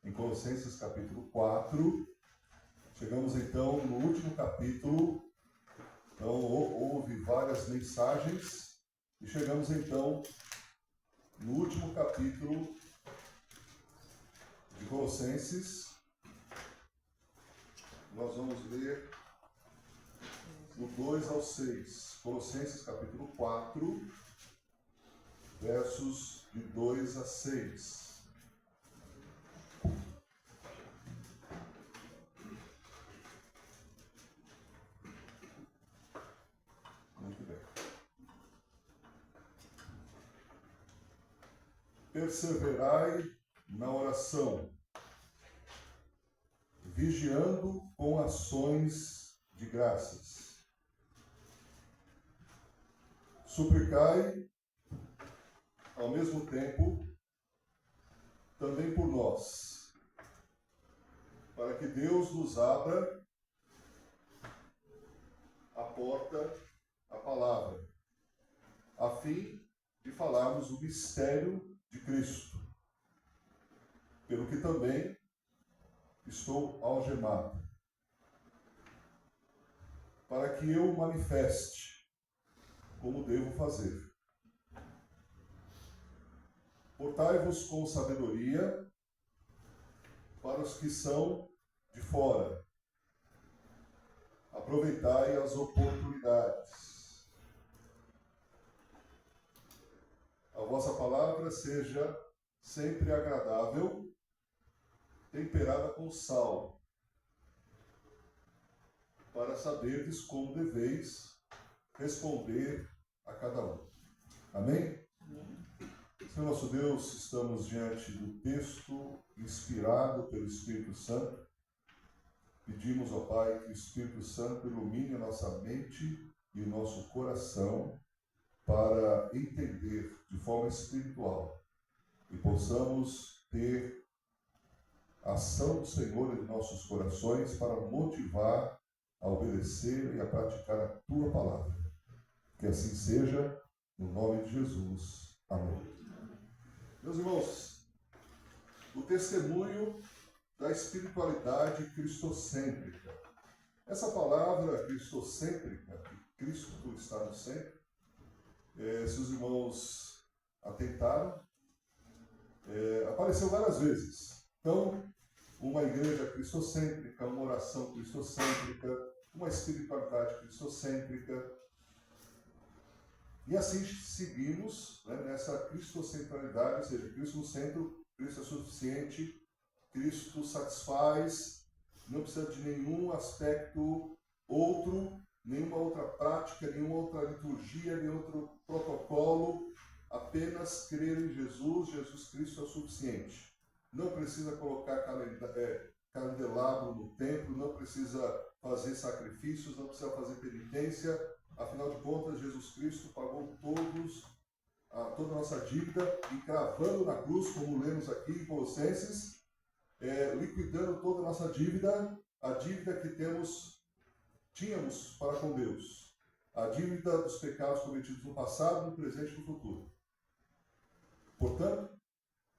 em Colossenses capítulo 4. Chegamos então no último capítulo. Então houve várias mensagens e chegamos então no último capítulo de Colossenses. Nós vamos ler do 2 ao 6. Colossenses capítulo 4, versos de 2 a 6. Muito bem. Perseverai na oração, vigiando com ações de graças. Suplicai, ao mesmo tempo, também por nós, para que Deus nos abra a porta, a palavra, a fim de falarmos o mistério de Cristo, pelo que também estou algemado, para que eu manifeste como devo fazer. Portai-vos com sabedoria para os que são de fora. Aproveitai as oportunidades. A vossa palavra seja sempre agradável, temperada com sal, para saberdes como deveis responder a cada um. Amém? Senhor nosso Deus, estamos diante do texto inspirado pelo Espírito Santo. Pedimos ao Pai que o Espírito Santo ilumine a nossa mente e o nosso coração para entender de forma espiritual e possamos ter a ação do Senhor em nossos corações para motivar a obedecer e a praticar a Tua palavra. Que assim seja, no nome de Jesus. Amém. Meus irmãos, o testemunho da espiritualidade cristocêntrica. Essa palavra cristocêntrica, que Cristo está no centro, se os irmãos atentaram, apareceu várias vezes. Então, uma igreja cristocêntrica, uma oração cristocêntrica, uma espiritualidade cristocêntrica. E assim seguimos, né, nessa cristocentralidade, ou seja, Cristo no centro, Cristo é suficiente, Cristo satisfaz, não precisa de nenhum aspecto outro, nenhuma outra prática, nenhuma outra liturgia, nenhum outro protocolo, apenas crer em Jesus, Jesus Cristo é o suficiente. Não precisa colocar candelabro no templo, não precisa fazer sacrifícios, não precisa fazer penitência. Afinal de contas, Jesus Cristo pagou toda a nossa dívida e cravando na cruz, como lemos aqui em Colossenses, liquidando toda a nossa dívida, a dívida que tínhamos para com Deus, a dívida dos pecados cometidos no passado, no presente e no futuro. Portanto,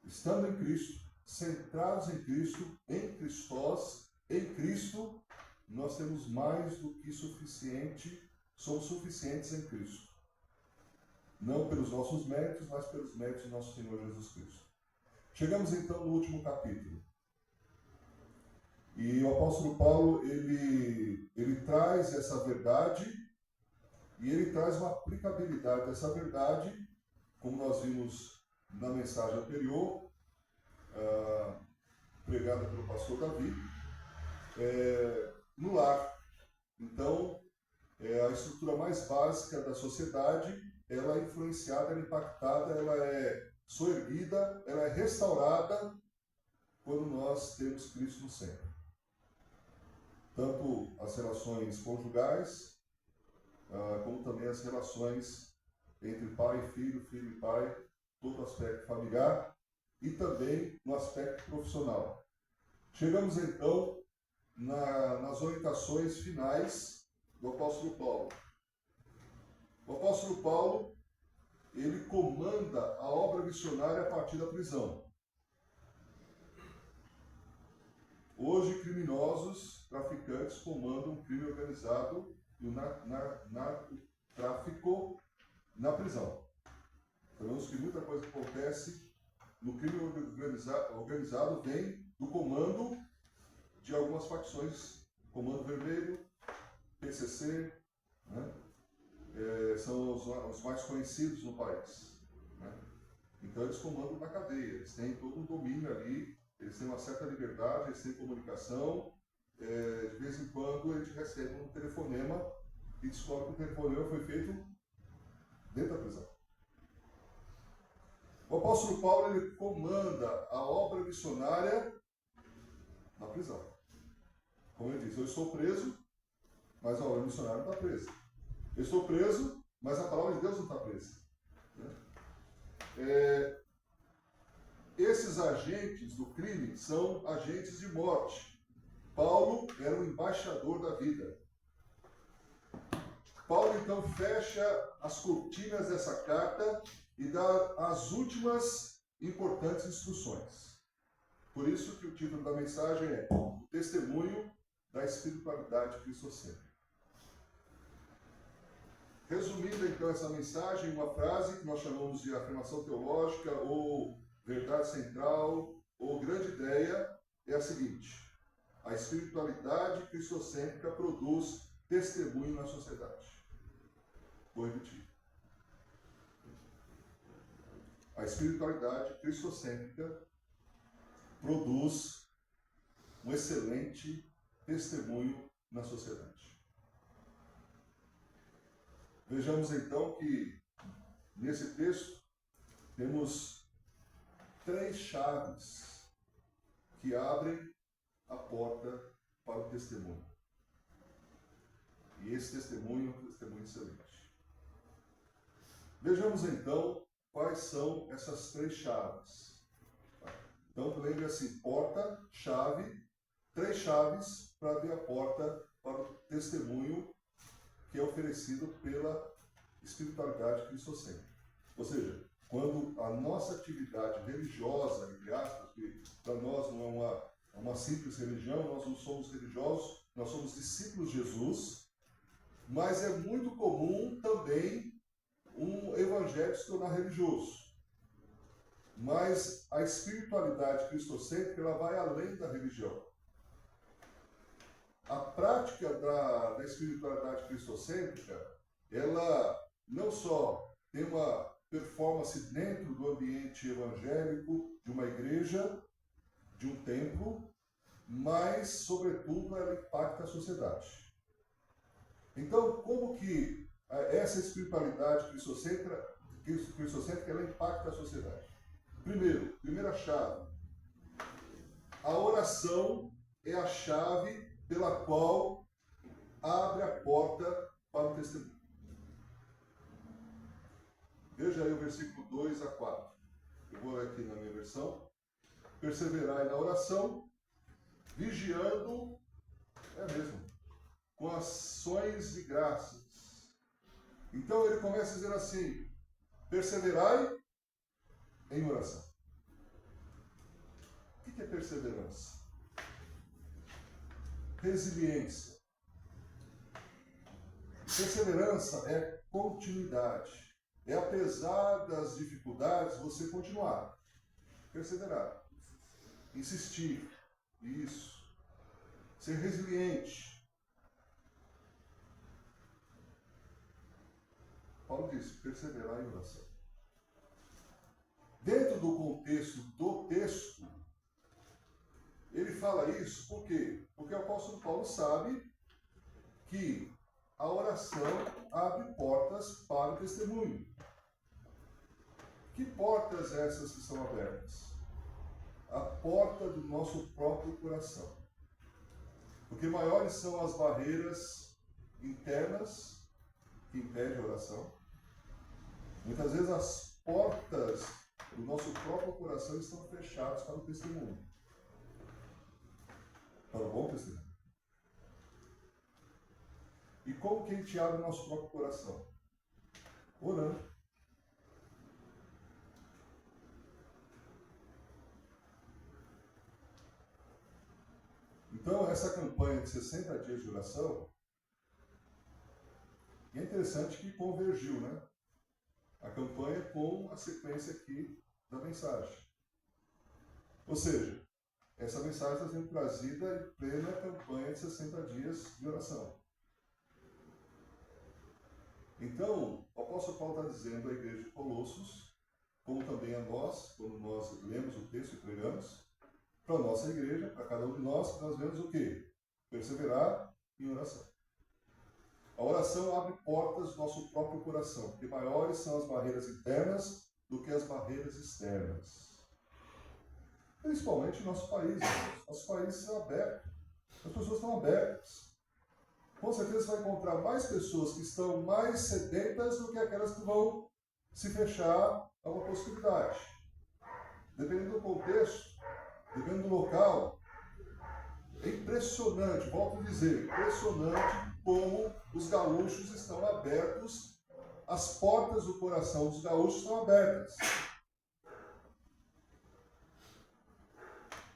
estando em Cristo, centrados em Cristo, em Cristós, em Cristo, nós temos mais do que suficiente, somos suficientes em Cristo. Não pelos nossos méritos, mas pelos méritos do nosso Senhor Jesus Cristo. Chegamos então no último capítulo. E o apóstolo Paulo, ele traz essa verdade e ele traz uma aplicabilidade dessa verdade, como nós vimos na mensagem anterior, pregada pelo pastor Davi, no lar. Então, a estrutura mais básica da sociedade, ela é influenciada, ela é impactada, ela é soerguida, ela é restaurada quando nós temos Cristo no centro. Tanto as relações conjugais, como também as relações entre pai e filho, filho e pai, todo o aspecto familiar e também no aspecto profissional. Chegamos então nas orientações finais do apóstolo Paulo. O apóstolo Paulo, ele comanda a obra missionária a partir da prisão. Hoje, criminosos, traficantes comandam um crime organizado e o narcotráfico na prisão. Sabemos que muita coisa que acontece no crime organizado vem do comando de algumas facções, Comando Vermelho, PCC, né? São os mais conhecidos no país. Né? Então eles comandam na cadeia, eles têm todo um domínio ali, eles têm uma certa liberdade, eles têm comunicação. De vez em quando a gente recebe um telefonema e descobre que o telefonema foi feito dentro da prisão. O apóstolo Paulo, ele comanda a obra missionária na prisão. Como ele diz, eu estou preso, mas a obra missionária não está presa. Eu estou preso, mas a palavra de Deus não está presa. Esses agentes do crime são agentes de morte. Paulo era o embaixador da vida. Paulo então fecha as cortinas dessa carta e dá as últimas importantes instruções. Por isso que o título da mensagem é O Testemunho da Espiritualidade Cristocêntrica. Resumindo então essa mensagem em uma frase que nós chamamos de afirmação teológica ou verdade central ou grande ideia, é a seguinte: a espiritualidade cristocêntrica produz testemunho na sociedade. Vou repetir. A espiritualidade cristocêntrica produz um excelente testemunho na sociedade. Vejamos então que nesse texto temos 3 chaves que abrem a porta para o testemunho. E esse testemunho é um testemunho excelente. Vejamos então quais são essas 3 chaves. Então lembre assim, porta, chave, 3 chaves para abrir a porta para o testemunho que é oferecido pela espiritualidade cristocêntrica. Ou seja, quando a nossa atividade religiosa, entre aspas, que para nós não é uma simples religião, nós não somos religiosos, nós somos discípulos de Jesus, mas é muito comum também um evangelho se tornar religioso. Mas a espiritualidade cristocêntrica, ela vai além da religião. A prática da espiritualidade cristocêntrica, ela não só tem uma performance dentro do ambiente evangélico, de uma igreja, de um templo, mas, sobretudo, ela impacta a sociedade. Então, como que essa espiritualidade cristocêntrica ela impacta a sociedade? Primeira chave, a oração é a chave pela qual abre a porta para o testemunho. Veja aí o versículo 2 a 4. Eu vou ler aqui na minha versão. Perseverai na oração, vigiando, com ações de graças. Então ele começa a dizer assim: perseverai em oração. O que é perseverança? Resiliência. Perseverança é continuidade. É apesar das dificuldades você continuar. Perseverar. Insistir. Isso. Ser resiliente. Paulo diz, perseverar em oração. Dentro do contexto do texto, ele fala isso por quê? Porque o apóstolo Paulo sabe que a oração abre portas para o testemunho. Que portas essas que são abertas? A porta do nosso próprio coração. Porque maiores são as barreiras internas que impedem a oração. Muitas vezes as portas do nosso próprio coração estão fechadas para o testemunho. Para o bom testemunho. E como que a gente abre o nosso próprio coração? Orando. Então, essa campanha de 60 dias de oração, é interessante que convergiu, né? A campanha com a sequência aqui da mensagem. Ou seja, essa mensagem está sendo trazida em plena campanha de 60 dias de oração. Então, o apóstolo Paulo está dizendo à igreja de Colossos, como também a nós, quando nós lemos o texto e pregamos, para a nossa igreja, para cada um de nós, nós vemos o quê? Perseverar em oração. A oração abre portas do nosso próprio coração, porque maiores são as barreiras internas do que as barreiras externas. Principalmente no nosso país. Nosso país está aberto. As pessoas estão abertas. Com certeza você vai encontrar mais pessoas que estão mais sedentas do que aquelas que vão se fechar a uma possibilidade. Dependendo do contexto, dependendo do local, é impressionante, volto a dizer, impressionante como os gaúchos estão abertos, as portas do coração dos gaúchos estão abertas.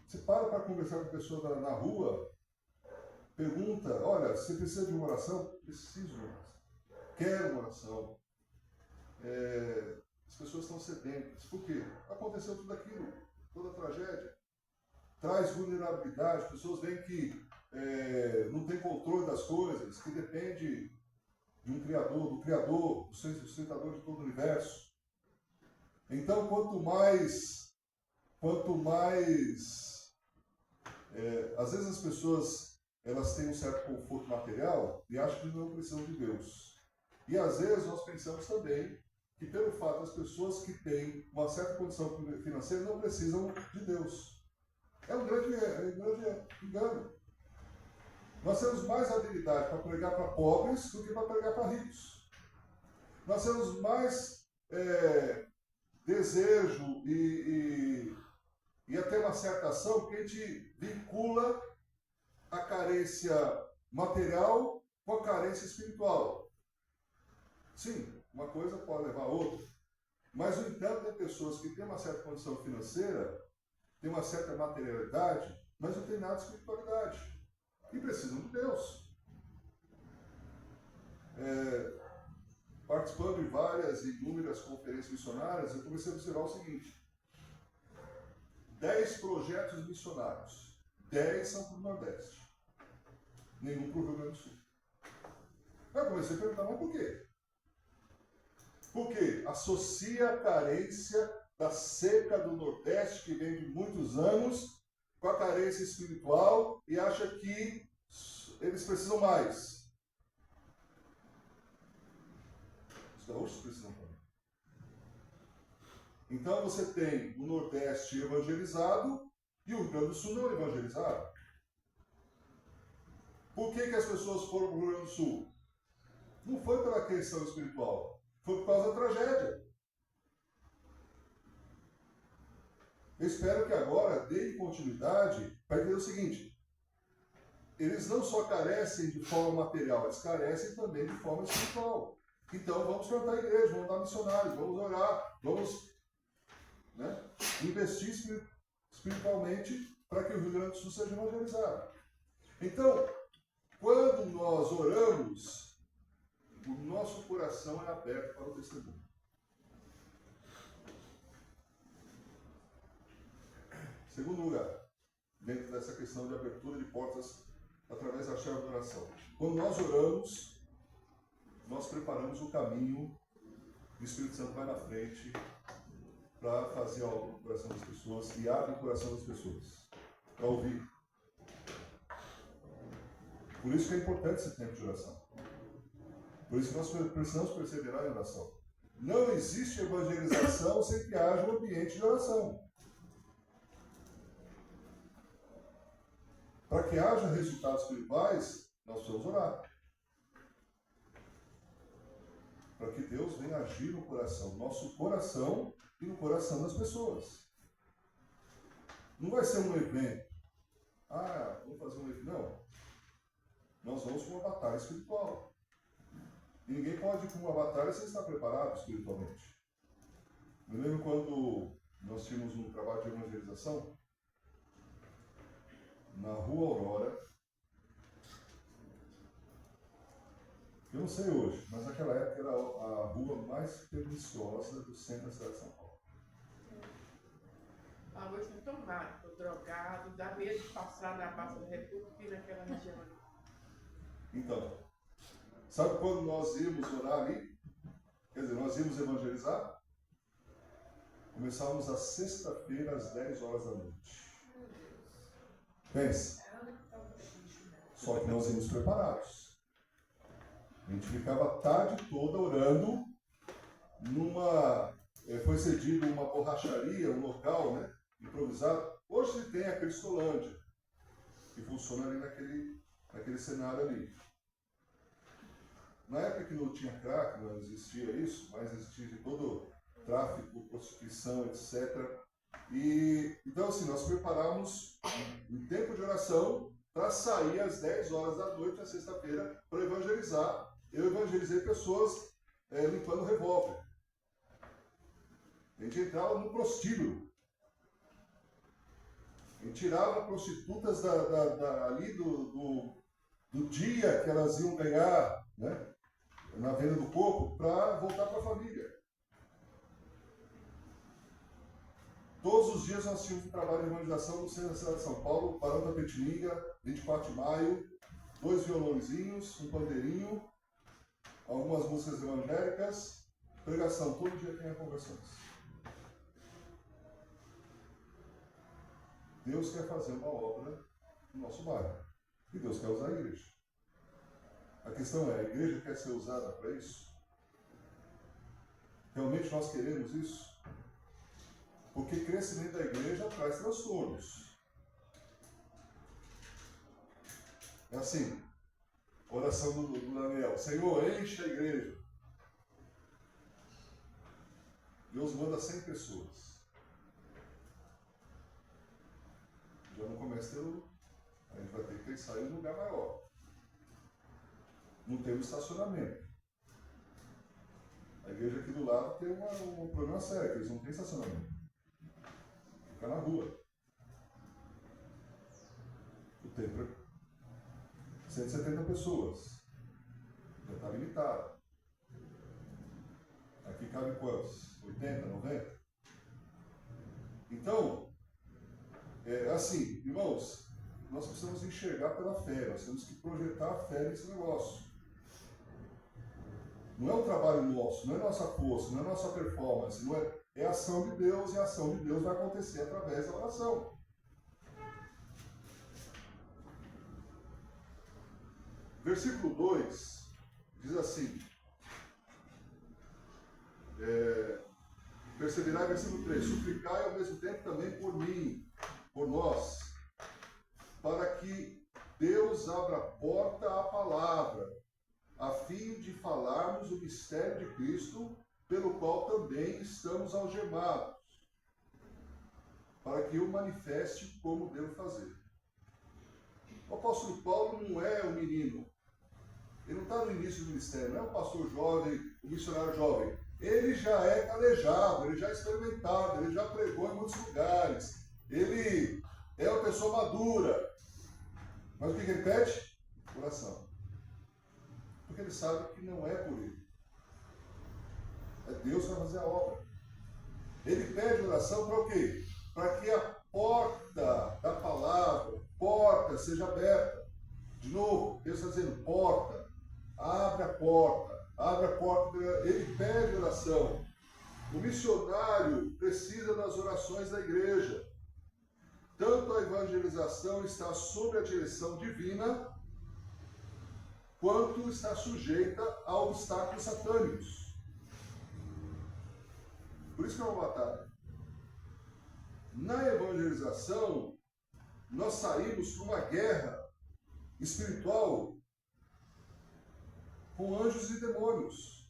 Você para conversar com a pessoa na rua, pergunta, olha, você precisa de uma oração? Preciso de uma oração. Quero uma oração. As pessoas estão sedentas. Por quê? Aconteceu tudo aquilo, toda a tragédia. Traz vulnerabilidade, as pessoas veem que não tem controle das coisas, que depende de um Criador, do sustentador de todo o universo. Então, quanto mais às vezes as pessoas elas têm um certo conforto material e acham que não precisam de Deus. E às vezes nós pensamos também que pelo fato das pessoas que têm uma certa condição financeira não precisam de Deus. É um grande engano. Nós temos mais habilidade para pregar para pobres do que para pregar para ricos. Nós temos mais desejo e até uma certa ação que a gente vincula a carência material com a carência espiritual. Sim, uma coisa pode levar a outra. Mas, no entanto, tem pessoas que têm uma certa condição financeira, têm uma certa materialidade, mas não têm nada de espiritualidade. E precisam de Deus. Participando de várias e inúmeras conferências missionárias, eu comecei a observar o seguinte: 10 projetos missionários, 10 são para o Nordeste, nenhum para o Rio Grande do Sul. Eu comecei a perguntar, mas por quê? Porque associa a carência da seca do Nordeste, que vem de muitos anos, com a carência espiritual e acha que eles precisam mais. Os gaúchos precisam também. Então você tem o Nordeste evangelizado e o Rio Grande do Sul não evangelizado. Por que as pessoas foram para o Rio Grande do Sul? Não foi pela questão espiritual, foi por causa da tragédia. Eu espero que agora deem continuidade para entender o seguinte: eles não só carecem de forma material, eles carecem também de forma espiritual. Então vamos plantar a igreja, vamos dar missionários, vamos orar, vamos investir espiritualmente para que o Rio Grande do Sul seja evangelizado. Então, quando nós oramos, o nosso coração é aberto para o testemunho. Segundo lugar, dentro dessa questão de abertura de portas através da chave da oração. Quando nós oramos, nós preparamos o caminho, o Espírito Santo vai na frente para fazer algo no coração das pessoas e abre o coração das pessoas para ouvir. Por isso que é importante esse tempo de oração. Por isso que nós precisamos perseverar em oração. Não existe evangelização sem que haja um ambiente de oração. Para que haja resultados espirituais, nós precisamos orar. Para que Deus venha agir no coração, no nosso coração e no coração das pessoas. Não vai ser um evento. Vamos fazer um evento. Não. Nós vamos para uma batalha espiritual. E ninguém pode ir para uma batalha sem estar preparado espiritualmente. Me lembro quando nós tínhamos um trabalho de evangelização na Rua Aurora, não sei hoje, mas naquela época era a rua mais perniciosa do centro da cidade de São Paulo. Hoje não estão nada, drogado, dá medo de passar na Praça da República e naquela região. Então, sabe quando nós íamos orar ali? Quer dizer, nós íamos evangelizar? Começávamos a sexta-feira às 10 horas da noite. Pensa. Só que nós íamos preparados. A gente ficava a tarde toda orando foi cedido uma borracharia, um local, né, improvisado. Hoje se tem a Cristolândia, que funciona ali naquele cenário ali. Na época que não tinha crack, não existia isso, mas existia todo tráfico, prostituição, etc. Então, assim, nós preparamos um tempo de oração para sair às 10 horas da noite, na sexta-feira, para evangelizar. Eu evangelizei pessoas limpando revólver. A gente entrava no prostíbulo. A gente tirava prostitutas ali do dia que elas iam ganhar, né, na venda do corpo, para voltar para a família. Todos os dias nós tínhamos um trabalho de evangelização no centro da cidade de São Paulo, Barão da Petininga, 24 de maio, 2 violãozinhos, um pandeirinho, algumas músicas evangélicas, pregação, todo dia tem conversões. Deus quer fazer uma obra no nosso bairro. E Deus quer usar a igreja. A questão é, a igreja quer ser usada para isso? Realmente nós queremos isso? Porque crescimento da igreja traz transtornos. É assim, oração do Daniel, Senhor, enche a igreja. Deus manda 100 pessoas. Já no começo a gente vai ter que pensar em um lugar maior. Não temos estacionamento. A igreja aqui do lado tem um problema sério, que eles não têm estacionamento. Fica na rua. O templo é 170 pessoas. Já está limitado. Aqui cabe quantos? 80, 90? Então, assim, irmãos, nós precisamos enxergar pela fé, nós temos que projetar a fé nesse negócio. Não é um trabalho nosso, não é nossa força, não é nossa performance, é a ação de Deus, e a ação de Deus vai acontecer através da oração. Versículo 2 diz assim, perseverai, versículo 3, suplicai ao mesmo tempo também por mim, por nós, para que Deus abra a porta à palavra, a fim de falarmos o mistério de Cristo, pelo qual também estamos algemados, para que o manifeste como devo fazer. O apóstolo Paulo não é um menino, ele não está no início do ministério, não é um pastor jovem, um missionário jovem. Ele já é calejado, ele já é experimentado, ele já pregou em muitos lugares, ele é uma pessoa madura. Mas o que ele pede? Oração. Porque ele sabe que não é por ele. É Deus que vai fazer a obra. Ele pede oração para o quê? Para que a porta da palavra, porta, seja aberta. De novo, Deus está dizendo, porta. Abre a porta. Abre a porta. Ele pede oração. O missionário precisa das orações da igreja. Tanto a evangelização está sob a direção divina, quanto está sujeita a obstáculos satânicos. Por isso que é uma batalha. Na evangelização, nós saímos para uma guerra espiritual com anjos e demônios.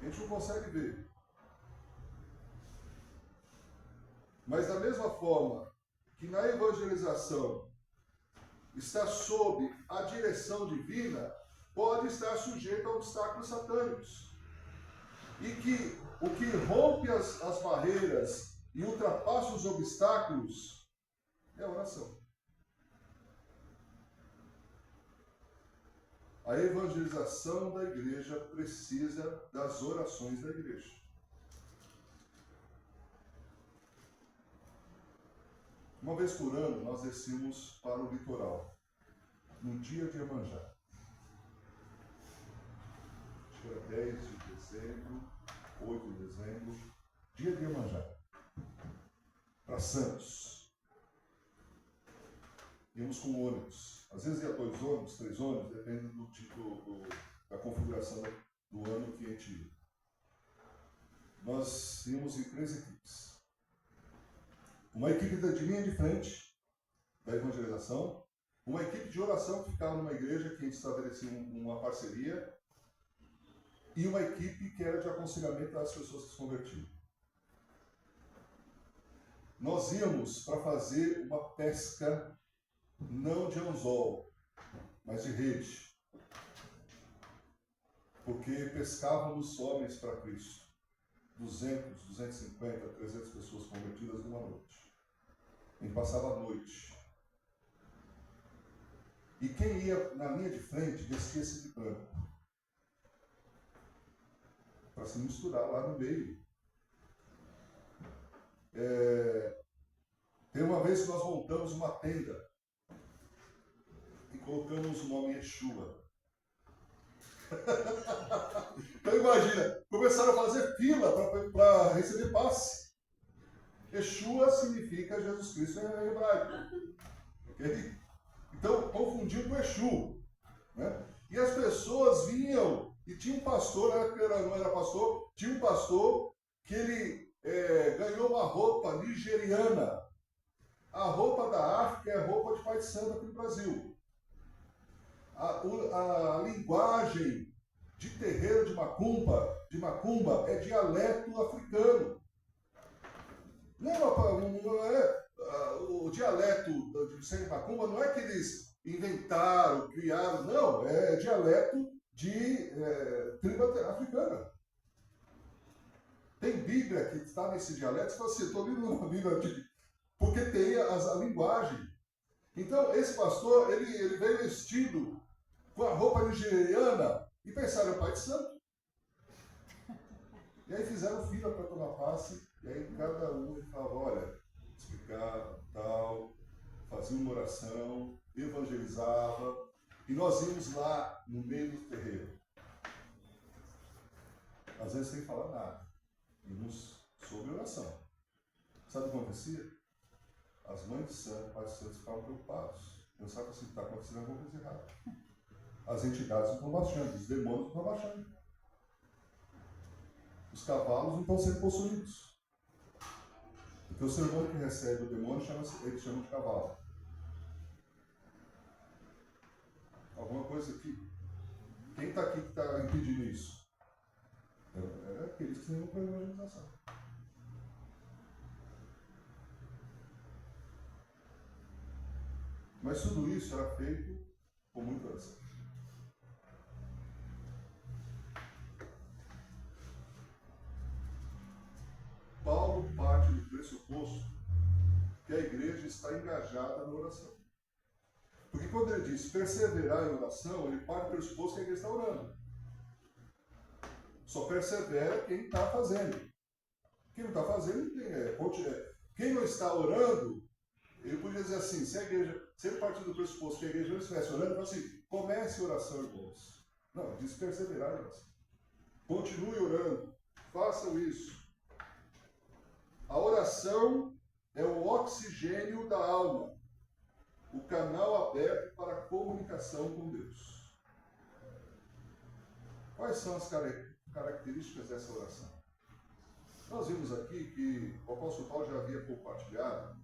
A gente não consegue ver. Mas da mesma forma que na evangelização está sob a direção divina, pode estar sujeito a obstáculos satânicos. E que o que rompe as barreiras e ultrapassa os obstáculos é a oração. A evangelização da igreja precisa das orações da igreja. Uma vez por ano, nós descemos para o litoral, no dia de Iemanjá. Acho que era 10 de dezembro, 8 de dezembro, dia de Iemanjá, para Santos. Íamos com ônibus. Às vezes ia 2 ônibus, 3 ônibus, depende do tipo, da configuração do ano que a gente ia. Nós íamos em 3 equipes. Uma equipe de linha de frente da evangelização, uma equipe de oração que ficava numa igreja que a gente estabelecia uma parceria, e uma equipe que era de aconselhamento das pessoas que se convertiam. Nós íamos para fazer uma pesca não de anzol, mas de rede, porque pescávamos homens para Cristo. 200, 250, 300 pessoas convertidas numa noite. A gente passava a noite. E quem ia na linha de frente vestia-se de branco, para se misturar lá no meio. Tem uma vez que nós montamos uma tenda e colocamos o nome Yeshua. Então imagina, começaram a fazer fila para receber passe. Yeshua significa Jesus Cristo em hebraico. Okay? Então confundiu com Exu. Né? E as pessoas vinham, e tinha um pastor, na época não era pastor, tinha um pastor que ele ganhou uma roupa nigeriana. A roupa da África é a roupa de pai de santo aqui no Brasil. A linguagem de terreiro de macumba é dialeto africano. O dialeto de ser macumba não é que eles inventaram, criaram, não, é dialeto de tribo africana. Tem Bíblia que está nesse dialeto, você fala assim, estou lendo uma Bíblia porque tem a linguagem. Então, esse pastor, ele veio vestido com a roupa nigeriana e pensaram, pai de santo. E aí fizeram fila para tomar passe, e aí cada um falava, olha, explicava, tal, fazia uma oração, evangelizava, e nós íamos lá no meio do terreiro. Às vezes sem falar nada. Íamos sobre oração. Sabe o que acontecia? As mães de santo, pais de santos ficavam preocupados. Pensavam assim, está acontecendo alguma coisa errada. As entidades não estão baixando, os demônios não estão baixando. Os cavalos não estão sendo possuídos. Porque o ser humano que recebe o demônio, eles chamam de cavalo. Alguma coisa aqui? Quem está aqui que está impedindo isso? É aqueles que não têm evangelização. Mas tudo isso era feito com muita oração. Paulo parte do pressuposto que a igreja está engajada na oração. Porque quando ele diz perseverar em oração, ele parte do pressuposto que a igreja está orando. Só persevera quem está fazendo. Quem não está fazendo, quem não está orando, ele podia dizer assim, se ele partir do pressuposto que a igreja não estivesse orando, ele fala assim, comece a oração, irmãos. Não, ele diz perseverar em oração. Continue orando, façam isso. A oração é o oxigênio da alma, o canal aberto para a comunicação com Deus. Quais são as características dessa oração? Nós vimos aqui que o apóstolo Paulo já havia compartilhado,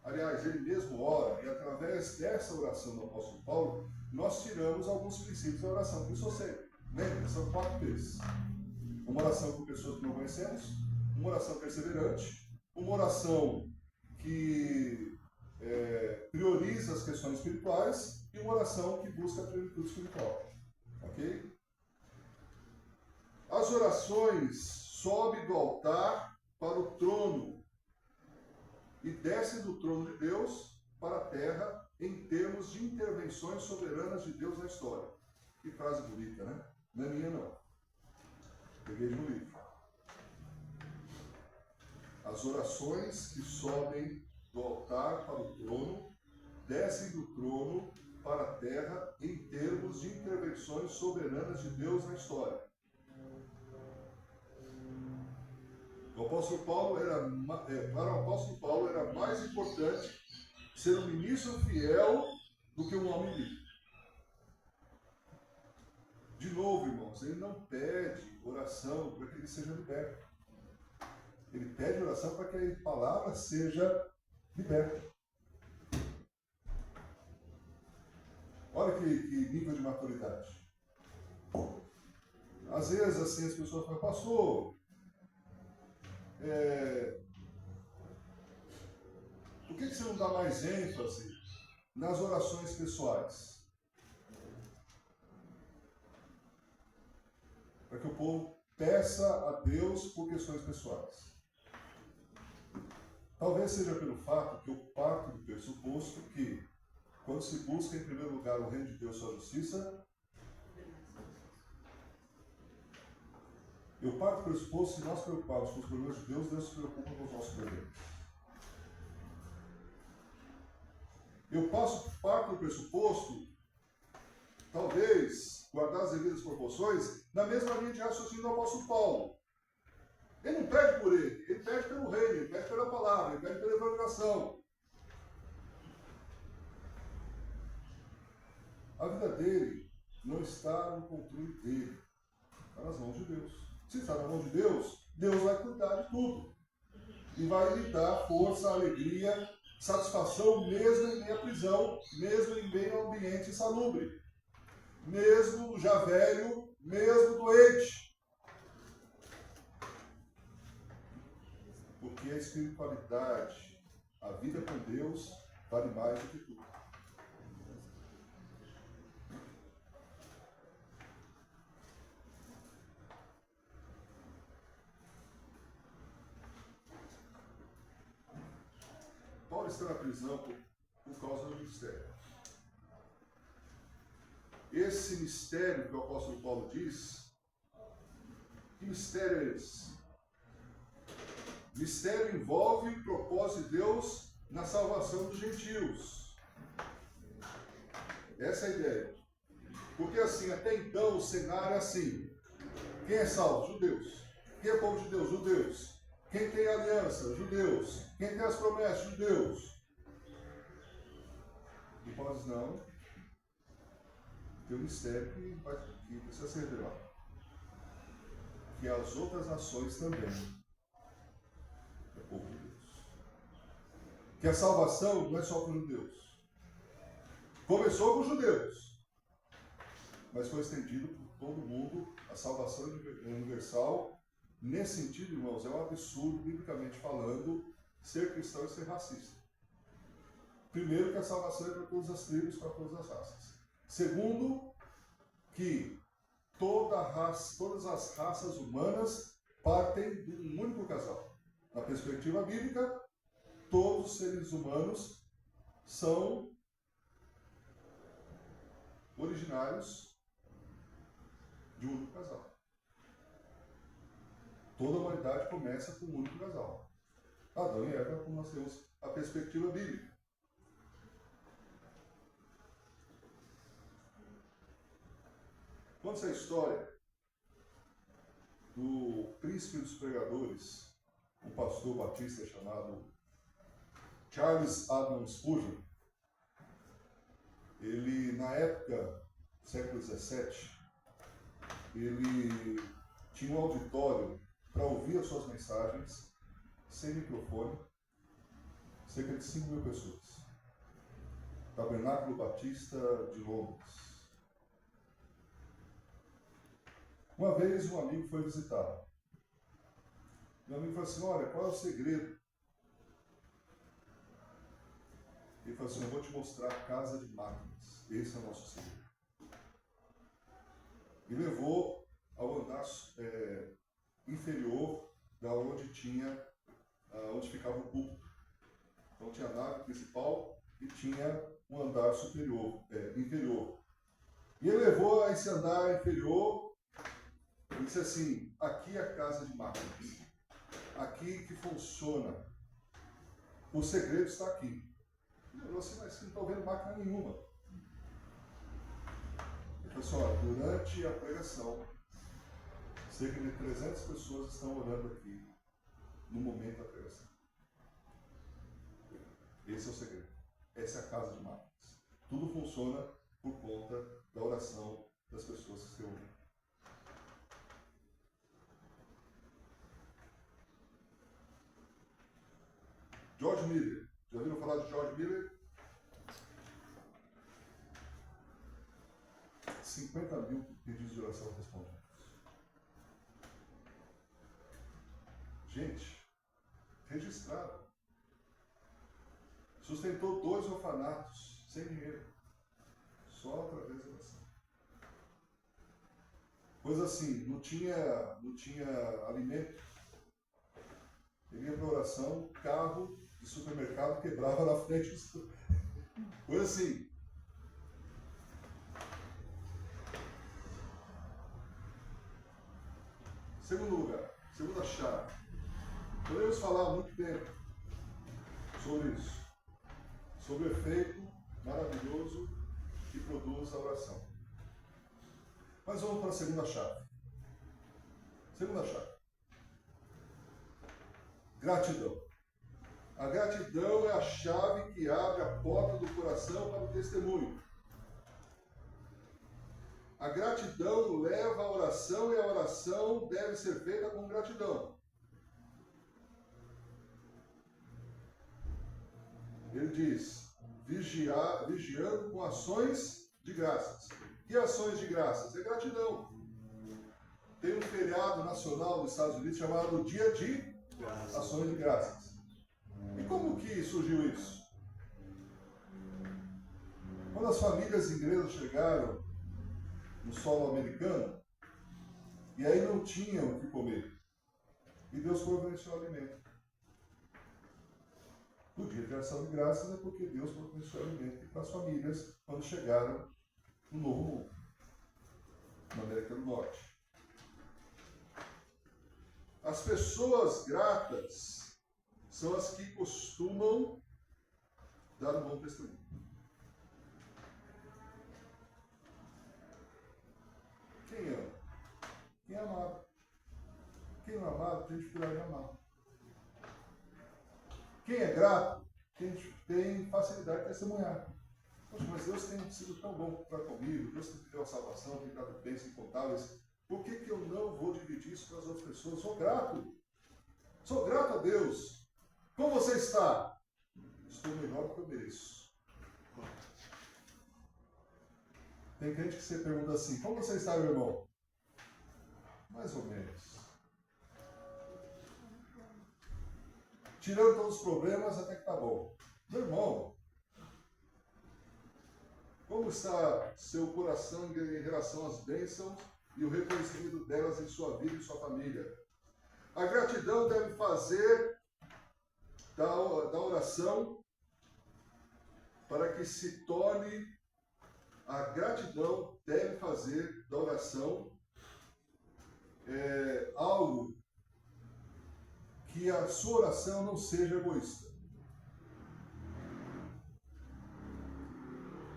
aliás, ele mesmo ora, e através dessa oração do apóstolo Paulo, nós tiramos alguns princípios da oração. Por isso você lembra, são 4 vezes. Uma oração com pessoas que não conhecemos, uma oração perseverante, uma oração que prioriza as questões espirituais e uma oração que busca a plenitude espiritual. Ok? As orações sobem do altar para o trono e descem do trono de Deus para a terra em termos de intervenções soberanas de Deus na história. Que frase bonita, né? Não é minha, não. Peguei de um livro. As orações que sobem do altar para o trono, descem do trono para a terra em termos de intervenções soberanas de Deus na história. O apóstolo Paulo para o apóstolo Paulo era mais importante ser um ministro fiel do que um homem livre. De novo, irmãos, ele não pede oração para que ele seja liberto. Ele pede oração para que a palavra seja liberta. Olha que nível de maturidade. Às vezes, assim, as pessoas falam, pastor, por que você não dá mais ênfase nas orações pessoais? Para que o povo peça a Deus por questões pessoais. Talvez seja pelo fato que eu parto do pressuposto que, quando se busca em primeiro lugar o reino de Deus e sua justiça, eu parto do pressuposto que se nós preocuparmos com os problemas de Deus, Deus se preocupa com os nossos problemas. Eu parto do pressuposto, talvez, guardar as devidas proporções, na mesma linha de raciocínio do apóstolo Paulo. Ele não pede por ele pede pelo reino, ele pede pela palavra, ele pede pela evangelização. A vida dele não está no controle dele, está nas mãos de Deus. Se está nas mãos de Deus, Deus vai cuidar de tudo. E vai lhe dar força, alegria, satisfação, mesmo em meio à prisão, mesmo em meio ao ambiente insalubre, mesmo já velho, mesmo doente. Porque a espiritualidade, a vida com Deus, vale mais do que tudo. Paulo está na prisão por causa do mistério. Esse mistério que o apóstolo Paulo diz, que mistério é esse? Mistério envolve o propósito de Deus na salvação dos gentios. Essa é a ideia. Porque assim, até então o cenário é assim. Quem é salvo? Judeus. Quem é povo de Deus? Judeus. Quem tem aliança? Judeus. Quem tem as promessas? Judeus. E Paulo diz, não. Tem um mistério que precisa ser revelado. Que as outras nações também é povo de Deus. Que a salvação não é só para os judeus. Começou com os judeus, mas foi estendido por todo mundo. A salvação universal, nesse sentido, irmãos, é um absurdo, biblicamente falando, ser cristão e ser racista. Primeiro, que a salvação é para todas as tribos, para todas as raças. Segundo, que todas as raças humanas partem de um único casal. Na perspectiva bíblica, todos os seres humanos são originários de um único casal. Toda a humanidade começa com um único casal. Adão e Eva, como nós temos a perspectiva bíblica. Conta a história do príncipe dos pregadores, um pastor batista chamado Charles Haddon Spurgeon. Ele, na época, século XVII, ele tinha um auditório para ouvir as suas mensagens, sem microfone, cerca de 5.000 pessoas. Tabernáculo Batista de Londres. Uma vez um amigo foi visitá-lo. Meu amigo falou assim, olha, qual é o segredo? Ele falou assim, eu vou te mostrar a casa de máquinas. Esse é o nosso segredo. E levou ao andar inferior da onde ficava o púlpito. Então tinha a nave principal e tinha um andar inferior. E ele levou a esse andar inferior e disse assim: aqui é a casa de máquinas. Aqui que funciona. O segredo está aqui. Ele falou assim: mas não estou vendo máquina nenhuma. Ele falou assim: olha, durante a pregação, cerca de 300 pessoas estão orando aqui no momento da pregação. Esse é o segredo. Essa é a casa de máquinas. Tudo funciona por conta da oração das pessoas que se reúnem. George Miller. Já ouviram falar de George Miller? 50 mil pedidos de oração respondidos. Gente, registrado. Sustentou 2 orfanatos, sem dinheiro. Só através da oração. Coisa assim, não tinha alimento. Ele ia para oração, carro de supermercado quebrava na frente. Coisa assim. Segundo lugar, segunda chave. Podemos falar há muito tempo sobre isso. Sobre o efeito maravilhoso que produz a oração. Mas vamos para a segunda chave. Segunda chave. Gratidão. A gratidão é a chave que abre a porta do coração para o testemunho. A gratidão leva à oração e a oração deve ser feita com gratidão. Ele diz, vigiando com ações de graças. Que ações de graças? É gratidão. Tem um feriado nacional nos Estados Unidos chamado Dia de Ações de Graças. E como que surgiu isso? Quando as famílias inglesas chegaram no solo americano, e aí não tinham o que comer, e Deus providenciou alimento. O dia de ação de graças é porque Deus providenciou alimento para as famílias quando chegaram no Novo Mundo, na América do Norte. As pessoas gratas são as que costumam dar um bom testemunho. Quem ama? Quem é amado. Quem não é amado tem dificuldade de amar. Quem é grato tem facilidade de testemunhar. Poxa, mas Deus tem sido tão bom para comigo, Deus tem me dado a salvação, tem dado bens incontáveis. Por que eu não vou dividir isso com as outras pessoas? Sou grato. Sou grato a Deus. Como você está? Estou melhor do que eu mereço. Tem crente que você pergunta assim, como você está, meu irmão? Mais ou menos. Tirando todos os problemas, até que está bom. Meu irmão, como está seu coração em relação às bênçãos e o reconhecimento delas em sua vida e sua família? A gratidão deve fazer da oração para que se torne, a gratidão deve fazer da oração algo que a sua oração não seja egoísta.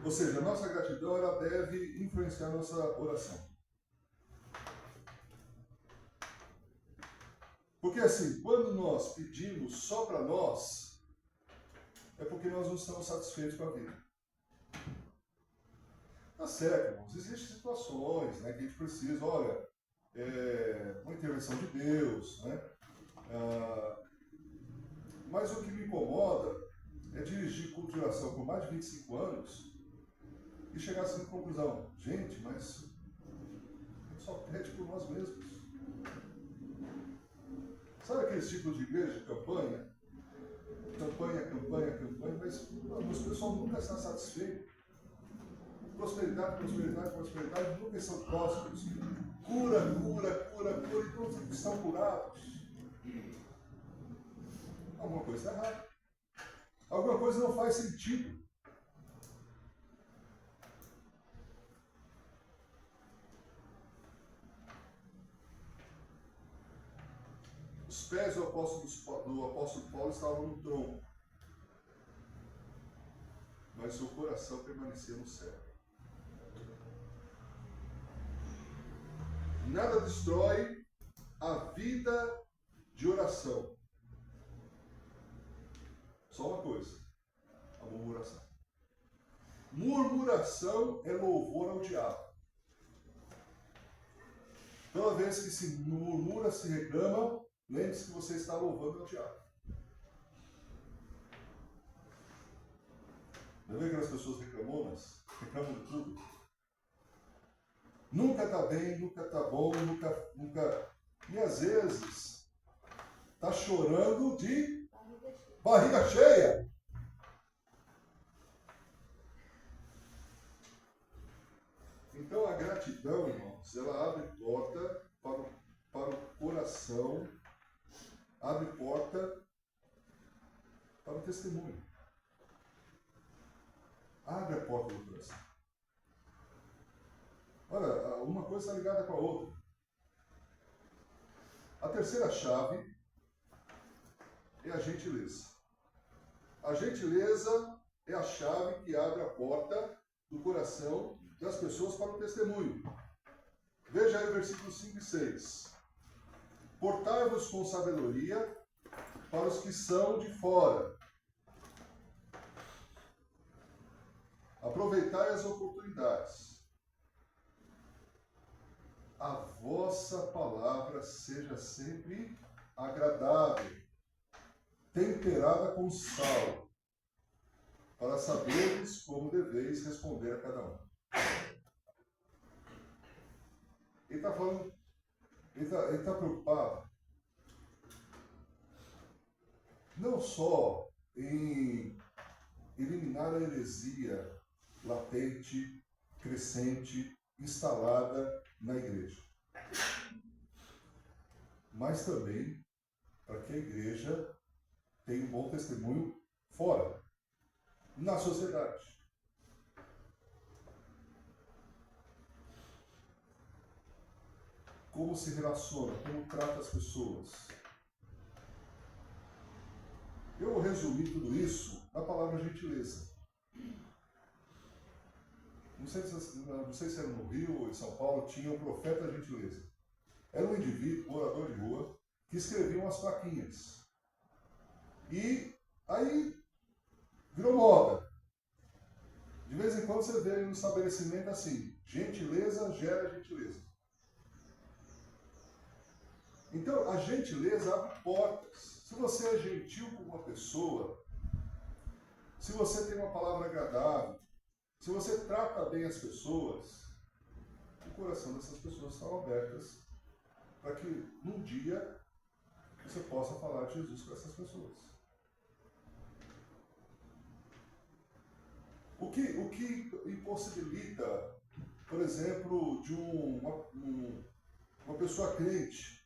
Ou seja, a nossa gratidão ela deve influenciar a nossa oração. Porque assim, quando nós pedimos só para nós, é porque nós não estamos satisfeitos com a vida. Tá certo, irmãos, existem situações, né, que a gente precisa, olha, uma intervenção de Deus, né? Mas o que me incomoda é dirigir culto de oração por mais de 25 anos e chegar assim à conclusão, gente, mas a gente só pede por nós mesmos. Sabe aqueles tipos de igreja de campanha? Campanha, mas o pessoal nunca está satisfeito. Prosperidade, nunca são prósperos. Cura, e todos estão curados. Alguma coisa está errada. Alguma coisa não faz sentido. pés do apóstolo Paulo estavam no tronco, mas seu coração permanecia no céu. Nada destrói a vida de oração. Só uma coisa: a murmuração. Murmuração é louvor ao diabo. Toda vez que se murmura, se reclama, lembre-se que você está louvando ao diabo. Já vê aquelas pessoas reclamonas? Reclamam de tudo. Nunca está bem, nunca está bom, nunca. E às vezes está chorando de barriga cheia. Então a gratidão, irmãos, ela abre porta para o coração, abre porta para o testemunho. Abre a porta do coração. Olha, uma coisa está ligada com a outra. A terceira chave é a gentileza. A gentileza é a chave que abre a porta do coração das pessoas para o testemunho. Veja aí o versículo 5 e 6. Portai-vos com sabedoria para os que são de fora. Aproveitai as oportunidades. A vossa palavra seja sempre agradável, temperada com sal, para saberes como deveis responder a cada um. Ele está falando, ele está preocupado não só em eliminar a heresia latente, crescente, instalada na igreja, mas também para que a igreja tenha um bom testemunho fora, na sociedade. Como se relaciona, como trata as pessoas. Eu resumi tudo isso na palavra gentileza. Não sei se era no Rio ou em São Paulo, tinha o profeta da gentileza. Era um indivíduo, morador de rua, que escrevia umas plaquinhas. E aí virou moda. De vez em quando você vê no estabelecimento assim: gentileza gera gentileza. Então, a gentileza abre portas. Se você é gentil com uma pessoa, se você tem uma palavra agradável, se você trata bem as pessoas, o coração dessas pessoas está abertas para que num dia você possa falar de Jesus para essas pessoas. O que impossibilita, por exemplo, de uma pessoa crente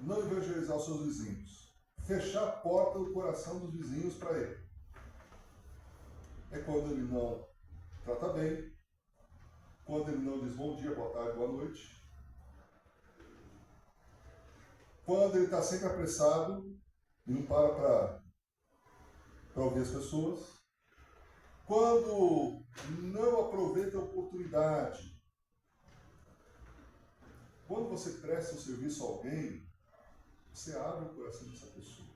não evangelizar os seus vizinhos, fechar a porta do coração dos vizinhos para ele? É quando ele não trata bem, quando ele não diz bom dia, boa tarde, boa noite, quando ele está sempre apressado e não para ouvir as pessoas, quando não aproveita a oportunidade. Quando você presta um serviço a alguém, você abre o coração dessa pessoa.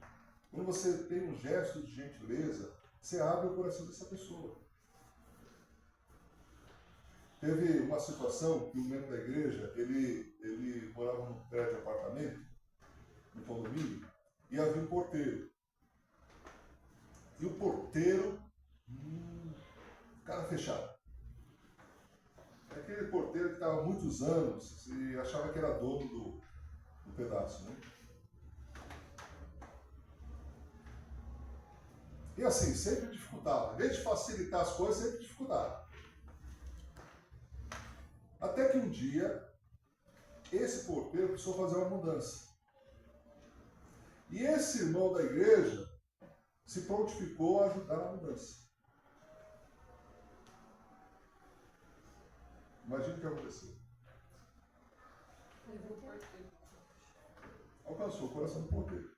Quando você tem um gesto de gentileza, você abre o coração dessa pessoa. Teve uma situação que um membro da igreja, ele morava num prédio de apartamento, no condomínio, e havia um porteiro. E o porteiro, cara fechado. Aquele porteiro que estava há muitos anos e achava que era dono do pedaço, né? E assim, sempre dificultava. Em vez de facilitar as coisas, sempre dificultava. Até que um dia, esse porteiro precisou fazer uma mudança. E esse irmão da igreja se prontificou a ajudar na mudança. Imagina o que aconteceu. alcançou o coração do porteiro.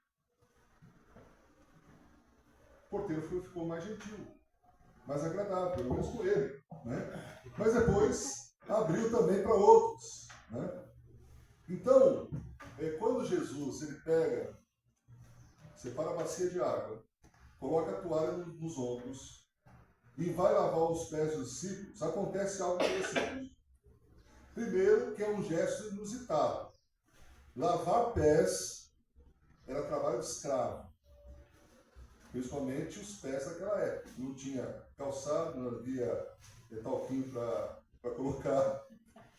O porteiro ficou mais gentil, mais agradável, pelo menos com ele, né? Mas depois abriu também para outros, né? Então, quando Jesus ele pega, separa a bacia de água, coloca a toalha nos ombros e vai lavar os pés dos discípulos, acontece algo interessante. Primeiro, que é um gesto inusitado. Lavar pés era trabalho de escravo, principalmente os pés daquela época. Não tinha calçado, não havia talquinho para colocar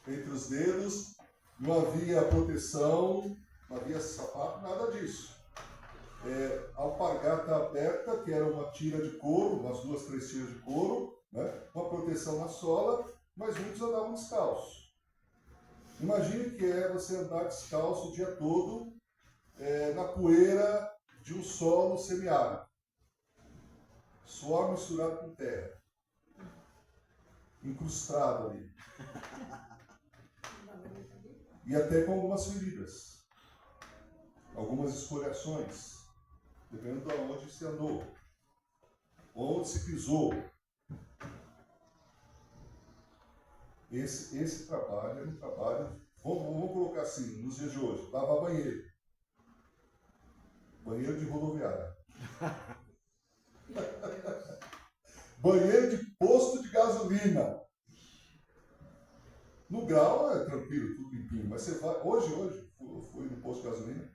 entre os dedos, não havia proteção, não havia sapato, nada disso. Alpargata aberta, que era uma tira de couro, umas 2, 3 tiras de couro, né? Uma proteção na sola, mas muitos andavam descalços. Imagine que é você andar descalço o dia todo na poeira de um solo semiárido, suor misturado com terra, incrustado ali, e até com algumas feridas, algumas escoriações, dependendo de onde se andou, onde se pisou. Esse trabalho é um trabalho, vamos colocar assim, nos dias de hoje, lavar banheiro. Banheiro de rodoviária. Banheiro de posto de gasolina. No grau é tranquilo, tudo limpinho, mas você vai, hoje, eu fui no posto de gasolina,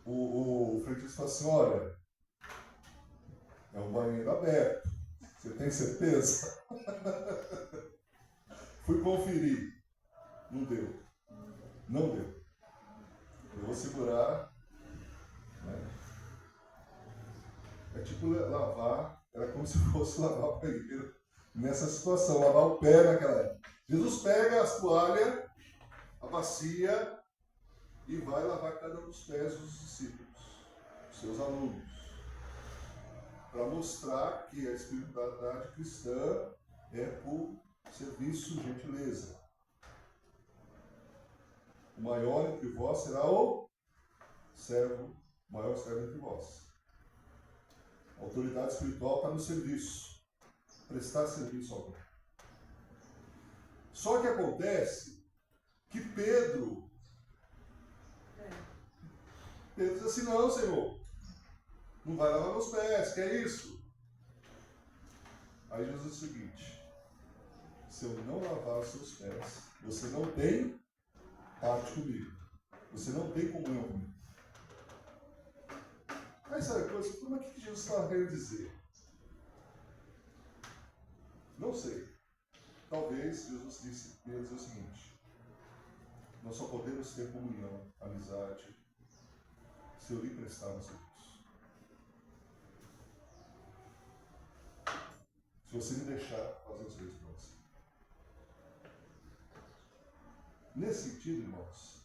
o frentista falou assim, olha, é um banheiro aberto, você tem certeza? Fui conferir, não deu, eu vou segurar, né? É tipo lavar, era como se fosse lavar o banheiro nessa situação, lavar o pé naquela época. Jesus pega as toalhas, a bacia, e vai lavar cada um dos pés dos discípulos, dos seus alunos, para mostrar que a espiritualidade cristã é por serviço e gentileza. O maior entre vós será o servo, o maior servo entre vós. A autoridade espiritual está no serviço, prestar serviço ao outro. Só que acontece que Pedro diz assim, não, Senhor, não vai lavar meus pés, que é isso? Aí Jesus diz o seguinte, se eu não lavar os seus pés, você não tem parte comigo, você não tem comunhão comigo. Aí sabe a coisa, mas o que Jesus estava querendo dizer? Não sei. Talvez Jesus disse o seguinte, nós só podemos ter comunhão, amizade, se eu lhe prestar um serviço. Se você me deixar fazer o serviço para você. Nesse sentido, irmãos,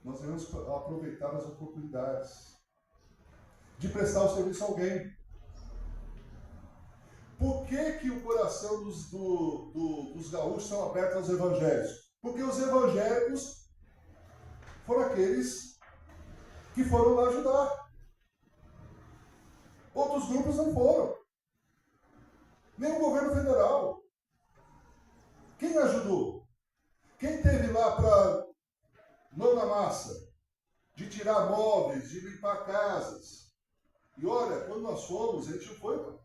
nós devemos aproveitar as oportunidades de prestar o serviço a alguém. Por que o coração dos gaúchos estão abertos aos evangélicos? Porque os evangélicos foram aqueles que foram lá ajudar. Outros grupos não foram. Nem o governo federal. Quem ajudou? Quem esteve lá para mão na massa, de tirar móveis, de limpar casas? E olha, quando nós fomos, a gente não foi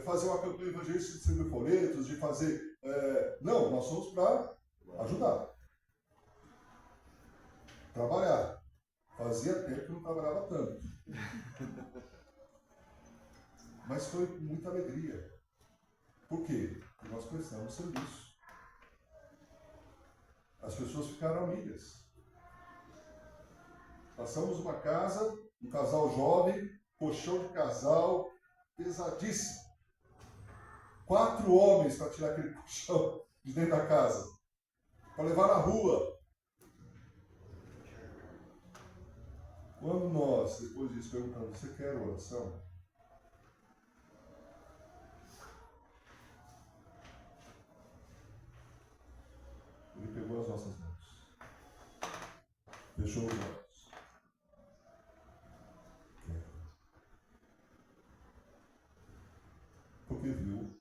fazer uma campanha evangelística de distribuir folhetos, de fazer... não, nós fomos para ajudar. Trabalhar. Fazia tempo que não trabalhava tanto. Mas foi com muita alegria. Por quê? Porque nós prestamos serviço. As pessoas ficaram amigas. Passamos uma casa, um casal jovem, colchão de casal, pesadíssimo. 4 homens para tirar aquele colchão de dentro da casa. Para levar na rua. Quando nós, depois disso, perguntamos, você quer oração? Ele pegou as nossas mãos. fechou os olhos. Porque viu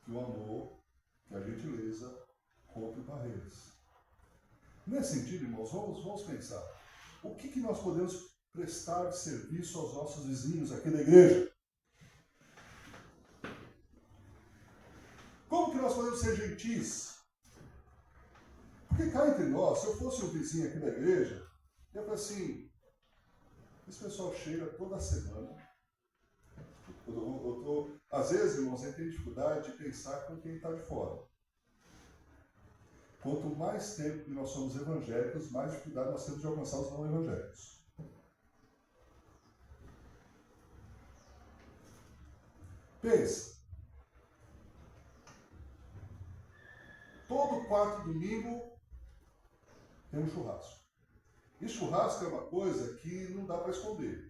que o amor, que a gentileza rompe barreiras. Nesse sentido, irmãos, vamos pensar. O que nós podemos prestar de serviço aos nossos vizinhos aqui da igreja? Como que nós podemos ser gentis? Porque cá entre nós, se eu fosse um vizinho aqui da igreja, eu falo assim, esse pessoal chega toda semana. Às vezes, irmãos, eu tenho dificuldade de pensar com quem está de fora. Quanto mais tempo que nós somos evangélicos, mais dificuldade nós temos de alcançar os não evangélicos. Pensa. Todo quarto domingo tem um churrasco. E churrasco é uma coisa que não dá para esconder.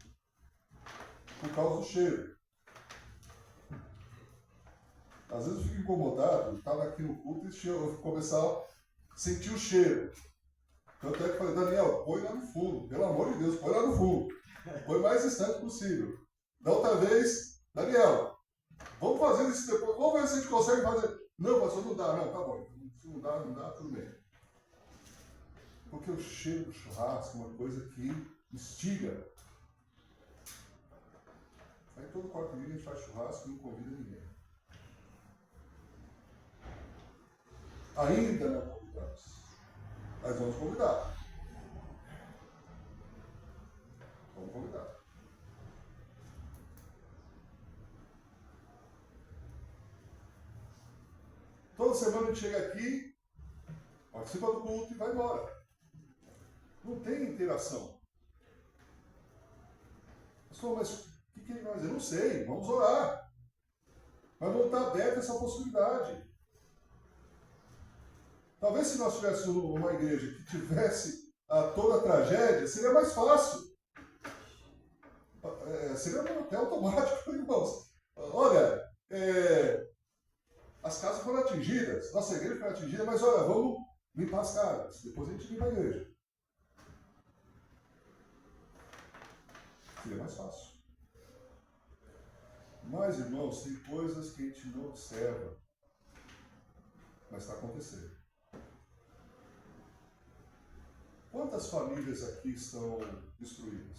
Por causa do cheiro. Às vezes eu fico incomodado, estava aqui no culto e eu começar a sentir o cheiro. Tanto é que eu falei, Daniel, põe lá no fundo, pelo amor de Deus, põe lá no fundo. Põe o mais distante possível. Da outra vez, Daniel, vamos fazer isso depois, vamos ver se a gente consegue fazer. Não, pastor, não dá, não, tá bom. Se não dá, tudo bem. Porque o cheiro do churrasco é uma coisa que instiga. Aí todo quarto dia a gente faz churrasco e não convida ninguém. Ainda não convidamos. Mas vamos convidar. Vamos convidar. Toda semana a gente chega aqui, participa do culto e vai embora. Não tem interação. Pastor, mas o que ele vai fazer? Eu não sei, vamos orar. Mas não está aberta essa possibilidade. Talvez se nós tivéssemos uma igreja que tivesse toda a tragédia, seria mais fácil. Seria até automático, irmãos. Olha, as casas foram atingidas, nossa igreja foi atingida, mas olha, vamos limpar as casas. Depois a gente limpa a igreja. Seria mais fácil. Mas, irmãos, tem coisas que a gente não observa, mas está acontecendo. Quantas famílias aqui estão destruídas?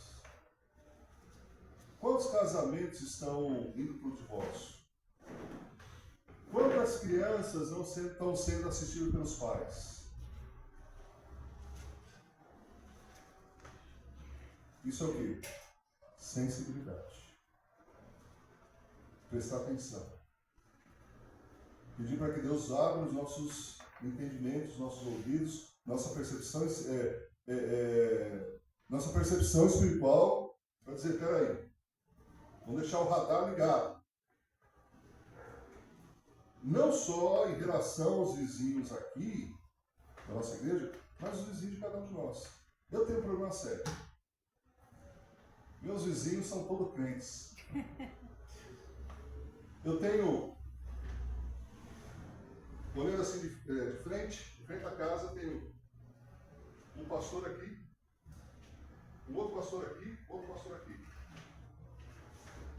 Quantos casamentos estão indo para o divórcio? Quantas crianças não estão sendo assistidas pelos pais? Isso é o quê? Sensibilidade. Prestar atenção. Pedir para que Deus abra os nossos entendimentos, nossos ouvidos, nossa percepção espiritual, para dizer, peraí, vamos deixar o radar ligado. Não só em relação aos vizinhos aqui, da nossa igreja, mas os vizinhos de cada um de nós. Eu tenho um problema sério. Meus vizinhos são todos crentes. Eu tenho, olhando assim de frente à casa, tenho um pastor aqui, um outro pastor aqui, outro pastor aqui.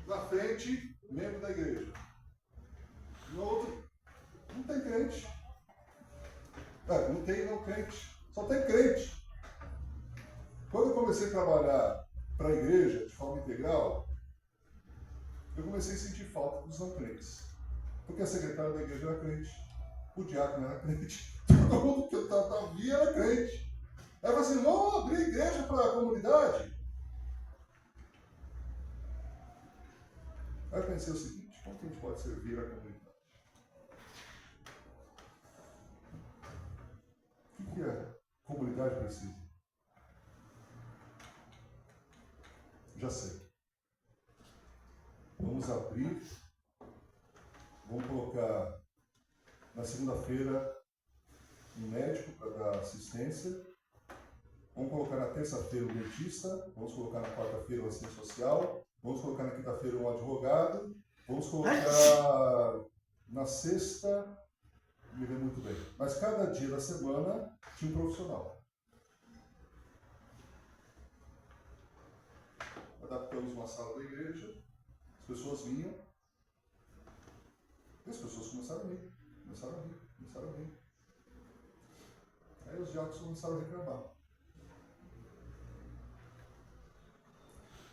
Na frente, membro da igreja. No outro, não tem crente. Não tem não crente. Só tem crente. Quando eu comecei a trabalhar para a igreja de forma integral, eu comecei a sentir falta dos não crentes. Porque a secretária da igreja era crente, o diácono era crente, todo mundo que eu via era crente. Aí eu falei assim, vamos abrir a igreja para a comunidade. Aí eu pensei o seguinte, como que a gente pode servir a comunidade? O que a comunidade precisa? Já sei. Vamos abrir, vamos colocar na segunda-feira um médico para dar assistência, vamos colocar na terça-feira um dentista, vamos colocar na quarta-feira um assistente social, vamos colocar na quinta-feira um advogado, vamos colocar na sexta, não me lembro muito bem, mas cada dia da semana tinha um profissional. uma sala da igreja, as pessoas vinham, e as pessoas começaram a rir. Aí os diáconos começaram a reclamar.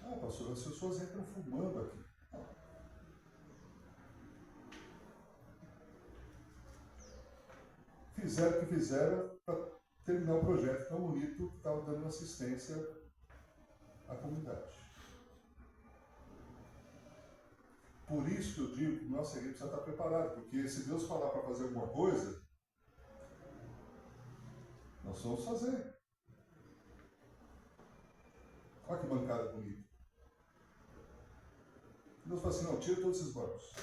Ah, pastor, as pessoas entram fumando aqui. Fizeram o que fizeram para terminar o projeto tão bonito que estava dando assistência à comunidade. Por isso que eu digo que nossa igreja precisa estar preparada, porque se Deus falar para fazer alguma coisa, nós vamos fazer. Olha que bancada bonita. Deus fala assim, não, tira todos esses bancos.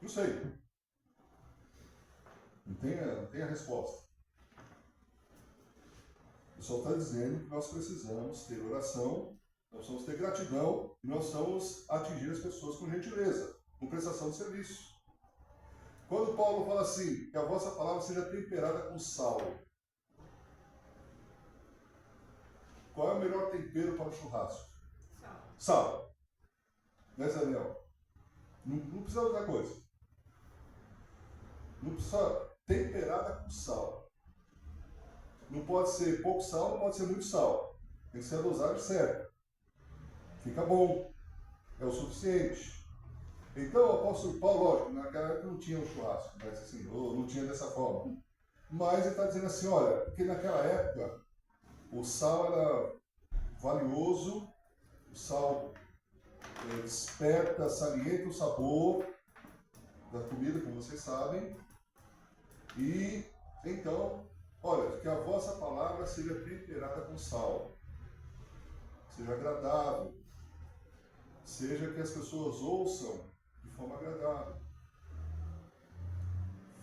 Eu sei. Não tem a resposta. O pessoal está dizendo que nós precisamos ter oração, nós precisamos ter gratidão e nós precisamos atingir as pessoas com gentileza, com prestação de serviço. Quando Paulo fala assim, que a vossa palavra seja temperada com sal. Qual é o melhor tempero para o churrasco? Sal. Né, Daniel? Não precisa outra coisa. Não precisa temperada com sal. Não pode ser pouco sal, não pode ser muito sal. Tem que ser a dosagem certa. Fica bom. É o suficiente. Então, o apóstolo Paulo, lógico, naquela época não tinha um churrasco, mas assim, ou não tinha dessa forma. Mas ele está dizendo assim, olha, porque naquela época o sal era valioso, o sal desperta, salienta o sabor da comida, como vocês sabem. E então, olha, que a vossa palavra seja temperada com sal, seja agradável, seja que as pessoas ouçam de forma agradável.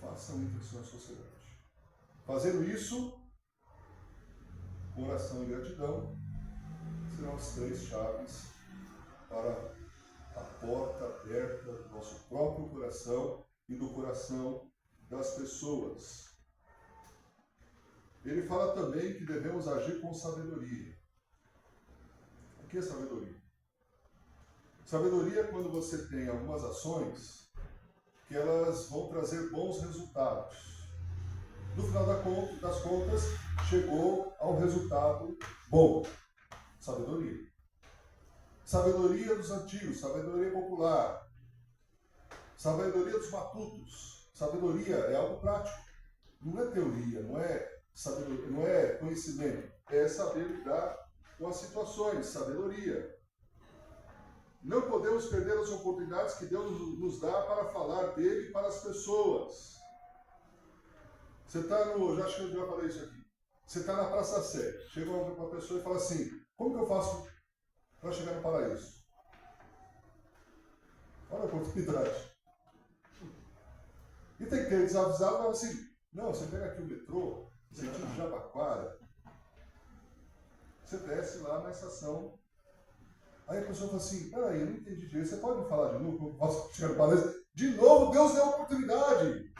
Façam isso na sociedade. Fazendo isso, oração e gratidão serão as três chaves para a porta aberta do nosso próprio coração e do coração das pessoas. Ele fala também que devemos agir com sabedoria. O que é sabedoria? Sabedoria é quando você tem algumas ações que elas vão trazer bons resultados. No final das contas, chegou a um resultado bom. Sabedoria. Sabedoria dos antigos, sabedoria popular. Sabedoria dos matutos. Sabedoria é algo prático. Não é teoria, não é sabedoria, não é conhecimento. É saber lidar com as situações, sabedoria. Não podemos perder as oportunidades que Deus nos dá para falar dele para as pessoas. Você está no... Já acho que eu já falei isso aqui. Você está na Praça Sé. Chega uma pessoa e fala assim, como que eu faço para chegar no paraíso? Olha a oportunidade. E tem que ter desavisado, mas assim, não, você pega aqui o metrô, sentido Jabaquara, você desce lá na estação. Aí a pessoa fala assim, peraí, eu não entendi direito, você pode me falar de novo como eu posso chegar no paraíso? De novo, Deus deu a oportunidade.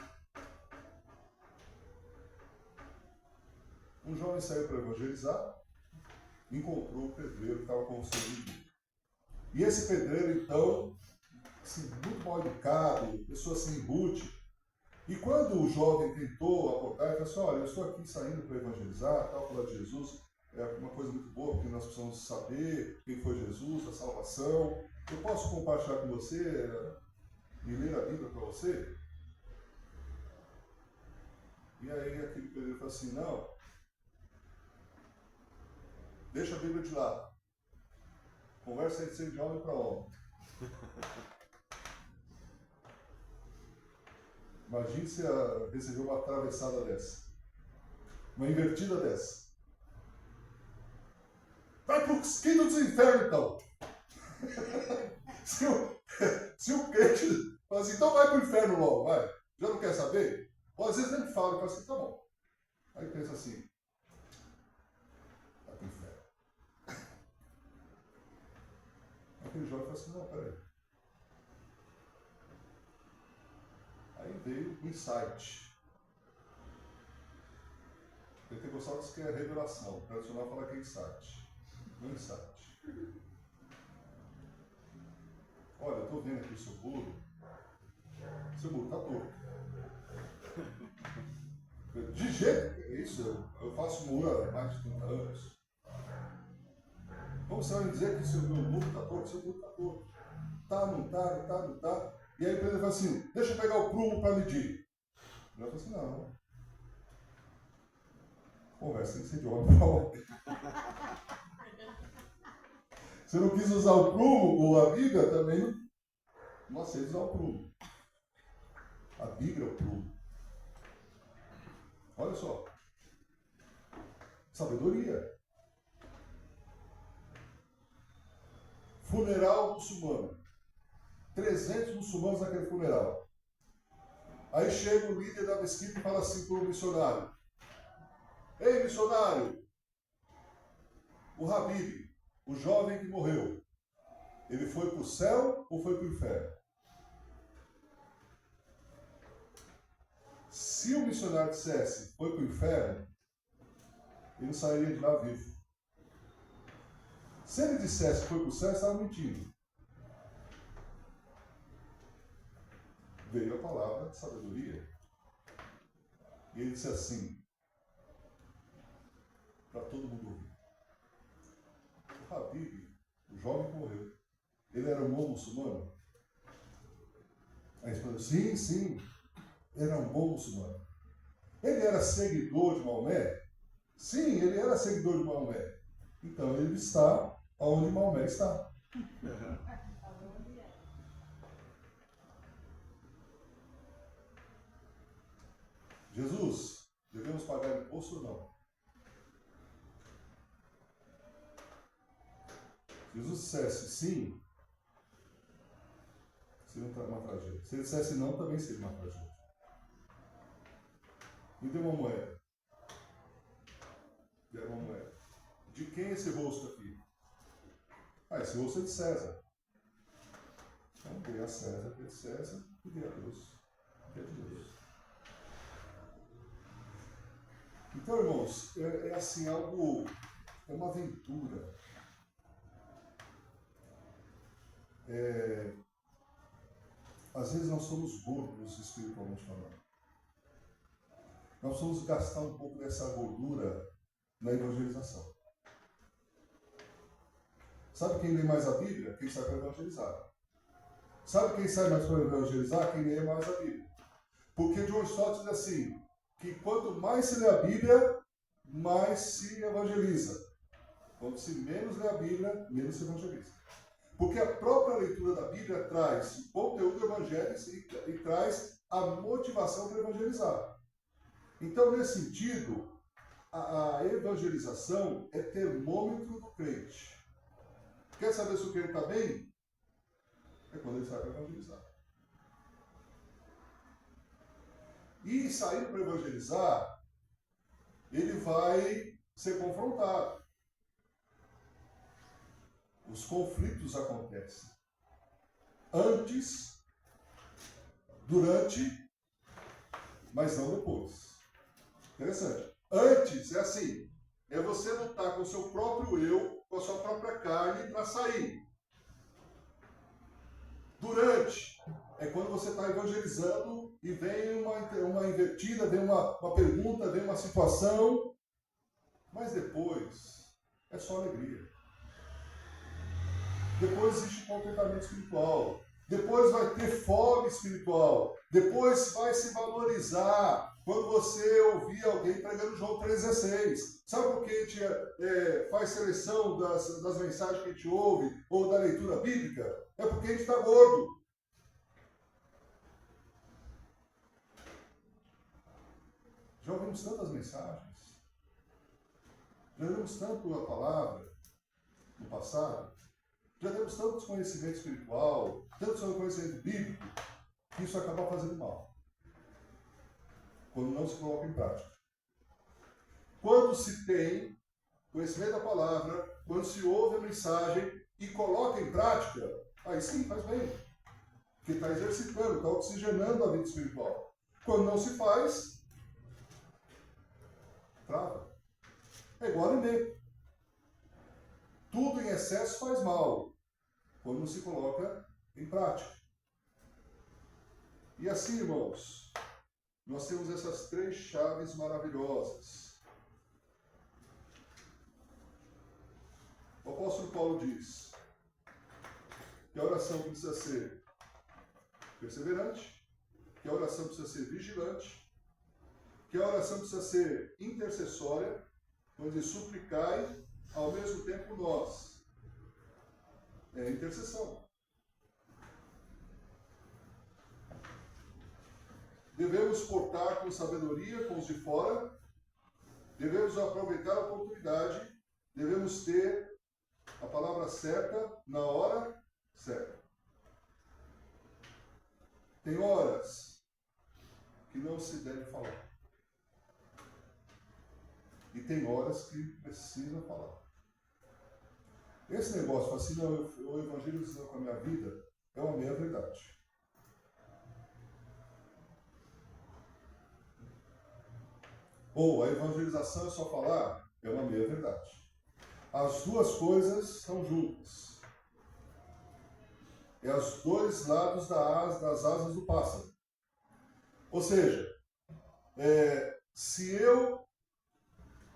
Um jovem saiu para evangelizar, encontrou o pedreiro que estava com o seu amigo. E esse pedreiro, então, assim, muito mal educado, pessoa assim, rude. E quando o jovem tentou abordar, ele falou assim, olha, eu estou aqui saindo para evangelizar, tal, falar de Jesus, é uma coisa muito boa, porque nós precisamos saber quem foi Jesus, a salvação. Eu posso compartilhar com você e ler a Bíblia para você? E aí aquele pedreiro falou assim, não, deixa a Bíblia de lado. Conversa aí de homem para homem. Imagine se recebeu uma atravessada dessa. Uma invertida dessa. Vai pro quinto dos infernos, então. se o crente fala assim, então vai pro inferno logo, vai. Já não quer saber? Ou às vezes nem fala, fala assim, tá bom. Aí pensa assim, vai pro inferno. Aquele jovem fala assim, não, peraí. Aí veio o insight. O pentecostal diz que é revelação. O tradicional fala que é insight. Um insight. Olha, eu estou vendo aqui o seu bolo. Seu bolo está torto. De jeito, é isso, eu faço muro há mais de 30 anos. Como você vai me dizer que o seu muro está torto? Seu muro está torto. Tá, não tá, não tá, não tá. E aí o empreendedor fala assim, deixa eu pegar o prumo para medir. Eu falo assim, não. Conversa tem que ser de homem para homem. Você não quis usar o prumo ou a Bíblia, também não aceita usar o prumo. A Bíblia é o prumo. Olha só. Sabedoria. Funeral muçulmano. 300 muçulmanos naquele funeral. Aí chega o líder da mesquita e fala assim para o missionário. Ei, missionário, o Habib, o jovem que morreu, ele foi para o céu ou foi para o inferno? Se o missionário dissesse foi para o inferno, ele não sairia de lá vivo. Se ele dissesse foi para o céu, ele estava mentindo. Veio a palavra de sabedoria. E ele disse assim, para todo mundo ouvir. O Habib, o jovem que morreu, ele era um bom muçulmano? Aí ele falou, sim, sim, ele era um bom muçulmano. Ele era seguidor de Maomé? Sim, ele era seguidor de Maomé. Então ele está onde Maomé está. Jesus, devemos pagar imposto ou não? Jesus dissesse sim, seria uma tragédia. Se ele dissesse não, também seria uma tragédia. Me dê uma moeda. Dê uma moeda. De quem é esse rosto aqui? Ah, esse rosto é de César. Então dê a César que é de César e dê a Deus que é de Deus. Então, irmãos, é assim, algo, é uma aventura. Às vezes nós somos gordos espiritualmente falando. Nós vamos gastar um pouco dessa gordura na evangelização. Sabe quem lê mais a Bíblia? Quem sai para evangelizar. Sabe quem sai mais para evangelizar? Quem lê mais a Bíblia. Porque John Stott diz assim, que quanto mais se lê a Bíblia, mais se evangeliza. Quando se menos lê a Bíblia, menos se evangeliza. Porque a própria leitura da Bíblia traz o conteúdo evangélico e traz a motivação para evangelizar. Então, nesse sentido, a evangelização é termômetro do crente. Quer saber se o crente está bem? É quando ele sai para evangelizar. E saindo para evangelizar, ele vai ser confrontado. Os conflitos acontecem antes, durante, mas não depois. Interessante. Antes é assim, é você lutar com o seu próprio eu, com a sua própria carne para sair. Durante é quando você está evangelizando e vem uma invertida, vem uma pergunta, vem uma situação, mas depois é só alegria. Depois existe contentamento espiritual. Depois vai ter fome espiritual. Depois vai se valorizar quando você ouvir alguém pregando João 3,16. Sabe por que a gente faz seleção das mensagens que a gente ouve ou da leitura bíblica? É porque a gente está gordo. Já ouvimos tantas mensagens. Já ouvimos tanto a palavra no passado. Já temos tanto desconhecimento espiritual, tanto conhecimento bíblico, que isso acaba fazendo mal. Quando não se coloca em prática. Quando se tem conhecimento da palavra, quando se ouve a mensagem e coloca em prática, aí sim faz bem. Porque está exercitando, está oxigenando a vida espiritual. Quando não se faz, trava. É igual alimento. Tudo em excesso excesso faz mal, quando não se coloca em prática. E assim, irmãos, nós temos essas 3 chaves maravilhosas. O apóstolo Paulo diz que a oração precisa ser perseverante, que a oração precisa ser vigilante, que a oração precisa ser intercessória, quando diz suplicai, ao mesmo tempo nós. É intercessão. Devemos portar com sabedoria com os de fora, devemos aproveitar a oportunidade, devemos ter a palavra certa na hora certa. Tem horas que não se deve falar. E tem horas que precisa falar. Esse negócio, assim, não, eu evangelizo com a minha vida, é uma meia verdade. Ou a evangelização é só falar, é uma meia verdade. As duas coisas estão juntas. É os 2 lados das asas do pássaro. Ou seja, se eu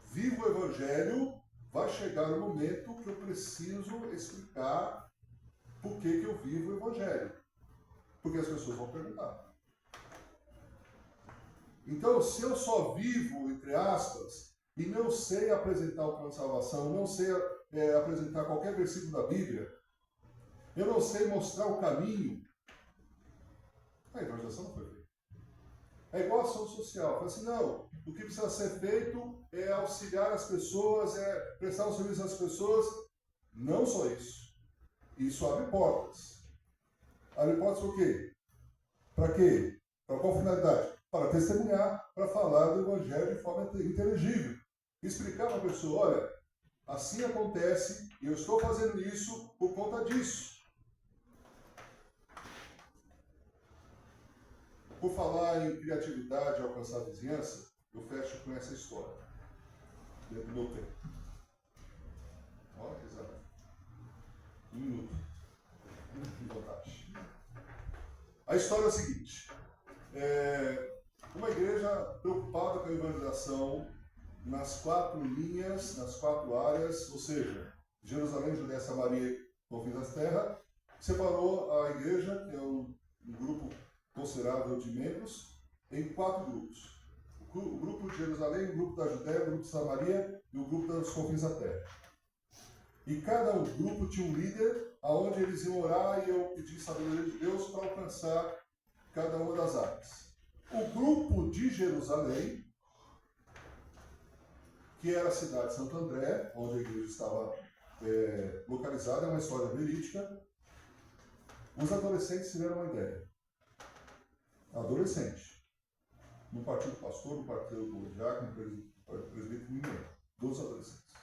vivo o Evangelho, vai chegar o momento que eu preciso explicar por que eu vivo o Evangelho. Porque as pessoas vão perguntar. Então, se eu só vivo, entre aspas, e não sei apresentar o plano de salvação, não sei apresentar qualquer versículo da Bíblia, eu não sei mostrar o caminho, a evangelização não foi feita. É igual a ação social. Fala assim, não, o que precisa ser feito é auxiliar as pessoas, é prestar um serviço às pessoas. Não só isso. Isso abre portas. Abre portas por quê? Para quê? Para qual finalidade? Para testemunhar, para falar do Evangelho de forma inteligível. Explicar para a pessoa, olha, assim acontece, e eu estou fazendo isso por conta disso. Por falar em criatividade e alcançar a vizinhança, eu fecho com essa história. Dentro do meu tempo. Olha que exato. 1 minuto. Vantagem. A história é a seguinte. Uma igreja preocupada com a evangelização nas 4 linhas, nas 4 áreas, ou seja, Jerusalém, Judéia, Samaria e Confins da Terra, separou a igreja, que é um grupo considerável de membros, em 4 grupos. O grupo de Jerusalém, o grupo da Judéia, o grupo de Samaria e o grupo dos confins da terra. E cada grupo tinha um líder, aonde eles iam orar e eu pedi sabedoria de Deus para alcançar cada uma das áreas. O grupo de Jerusalém, que era a cidade de Santo André, onde a igreja estava localizada, é uma história verídica, os adolescentes tiveram uma ideia. Adolescente. No partido pastor, no partido do diácono, no presbítero, ninguém. 12 adolescentes.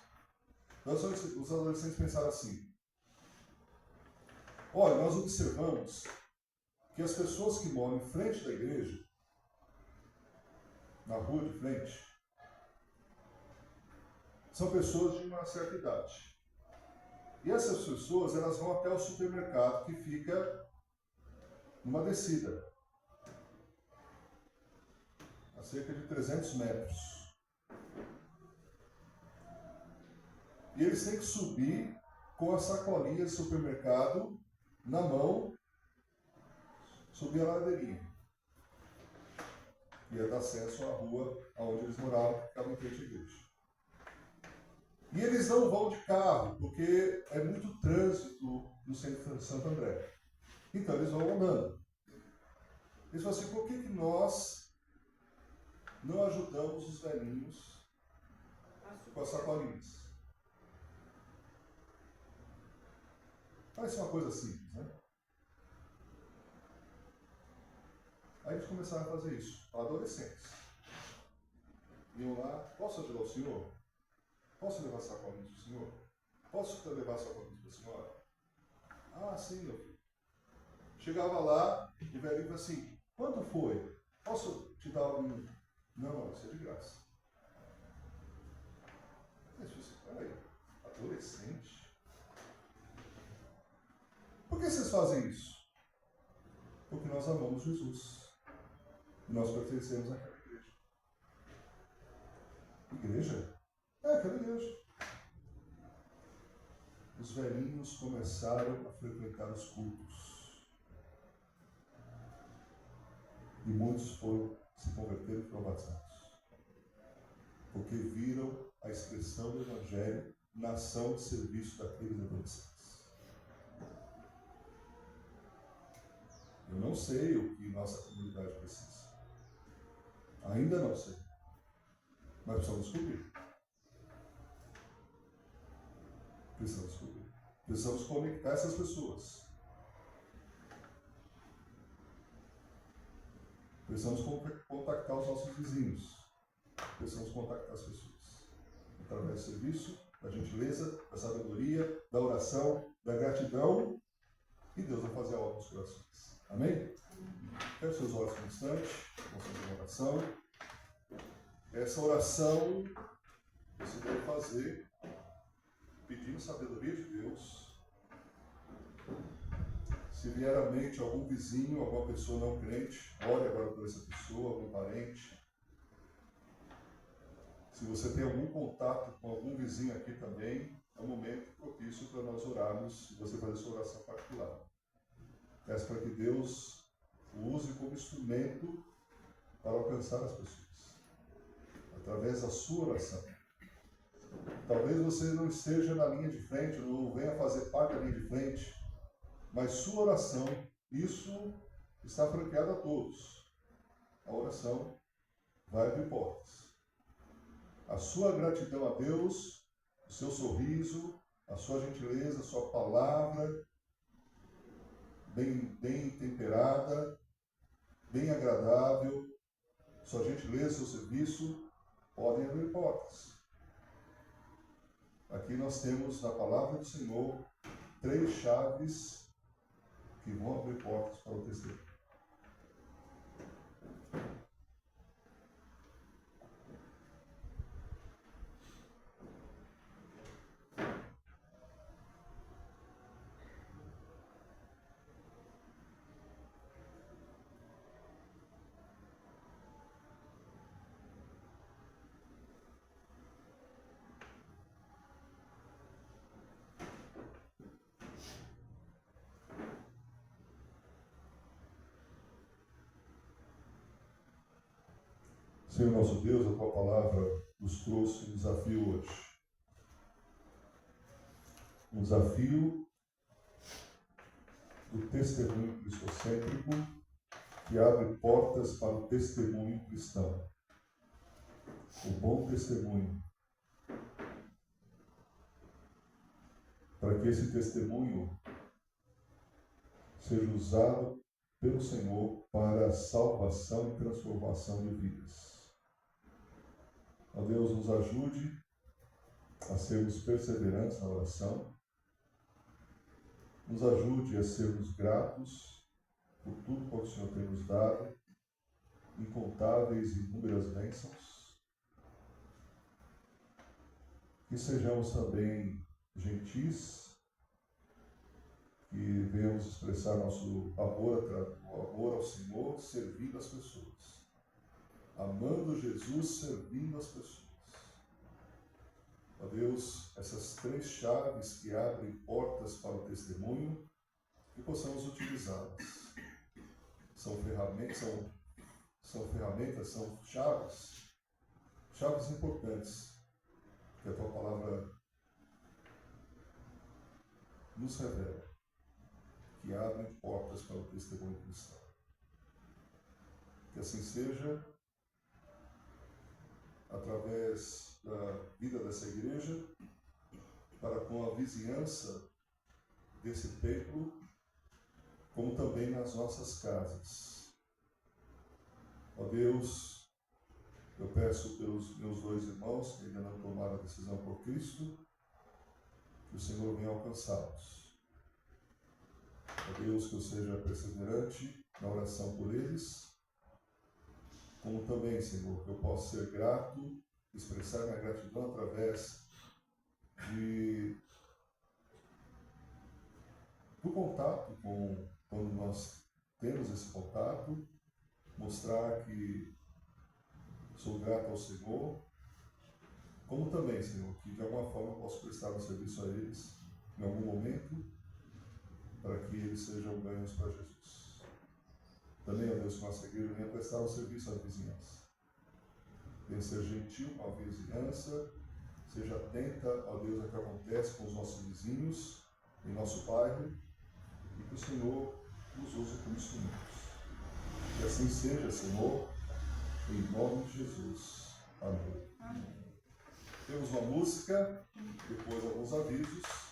Então, os adolescentes pensaram assim: olha, nós observamos que as pessoas que moram em frente da igreja, na rua de frente, são pessoas de uma certa idade. E essas pessoas, elas vão até o supermercado que fica numa descida, a cerca de 300 metros. E eles têm que subir com a sacolinha de supermercado na mão, subir a ladeirinha. Ia dar acesso à rua onde eles moravam, que ficava em frente à igreja. E eles não vão de carro, porque é muito trânsito no centro de Santo André. Então eles vão andando. Eles falam assim: por que nós não ajudamos os velhinhos com as sacolinhas? Parece uma coisa simples, né? Aí eles começaram a fazer isso, adolescentes. Iam lá: posso ajudar o senhor? Posso levar sacolinhas para o senhor? Posso levar sacolinhas para a senhora? Ah, sim, meu filho. Chegava lá, o velhinho falou assim: quanto foi? Posso te dar um... Não, isso é de graça. Mas você, peraí, adolescente? fazem isso? Porque nós amamos Jesus. E nós pertencemos àquela igreja. Igreja? É aquela igreja. Os velhinhos começaram a frequentar os cultos. E muitos foram se converter e foram batizados. Porque viram a expressão do Evangelho na ação de serviço daqueles adolescentes. Eu não sei o que nossa comunidade precisa. Ainda não sei. Mas precisamos descobrir. Precisamos descobrir. Precisamos conectar essas pessoas. Precisamos contactar os nossos vizinhos. Precisamos contactar as pessoas. Através do serviço, da gentileza, da sabedoria, da oração, da gratidão. E Deus vai fazer a obra nos corações. Amém? Feche seus olhos por um instante. Vamos fazer uma oração. Essa oração você deve fazer pedindo sabedoria de Deus. Se vier à mente algum vizinho, alguma pessoa não crente, ore agora por essa pessoa, algum parente. Se você tem algum contato com algum vizinho aqui também, é um momento propício para nós orarmos e você fazer sua oração particular. Peço para que Deus o use como instrumento para alcançar as pessoas, através da sua oração. Talvez você não esteja na linha de frente, não venha fazer parte da linha de frente, mas sua oração, isso está franqueado a todos. A oração vai abrir portas. A sua gratidão a Deus, o seu sorriso, a sua gentileza, a sua palavra, bem temperada, bem agradável, sua gentileza, seu serviço, podem abrir portas. Aqui nós temos na palavra do Senhor 3 chaves que vão abrir portas para o testemunho. Senhor nosso Deus, a Tua palavra nos trouxe um desafio hoje. Um desafio do testemunho cristocêntrico que abre portas para o testemunho cristão. O bom testemunho. Para que esse testemunho seja usado pelo Senhor para a salvação e transformação de vidas. Ó Deus, nos ajude a sermos perseverantes na oração, nos ajude a sermos gratos por tudo que o Senhor tem nos dado, incontáveis e inúmeras bênçãos, que sejamos também gentis, que venhamos expressar nosso amor ao Senhor, servindo as pessoas. Amando Jesus, servindo as pessoas. Ó Deus, essas 3 chaves que abrem portas para o testemunho, que possamos utilizá-las. São ferramentas, são chaves importantes que a Tua palavra nos revela, que abrem portas para o testemunho cristão. Que assim seja, através da vida dessa igreja, para com a vizinhança desse templo, como também nas nossas casas. Ó Deus, eu peço pelos meus 2 irmãos que ainda não tomaram a decisão por Cristo, que o Senhor venha alcançá-los. Ó Deus, que eu seja perseverante na oração por eles, como também, Senhor, que eu possa ser grato, expressar minha gratidão através de do contato quando nós temos esse contato, mostrar que sou grato ao Senhor, como também, Senhor, que de alguma forma eu posso prestar um serviço a eles em algum momento, para que eles sejam ganhos para Jesus. Também, ó Deus, que nossa igreja venha prestar um serviço à vizinhança. Venha ser gentil com a vizinhança, seja atenta, ó Deus, ao que acontece com os nossos vizinhos, em nosso bairro, e que o Senhor nos use como instrumentos. Que assim seja, Senhor, em nome de Jesus. Amém. Amém. Temos uma música, depois alguns avisos.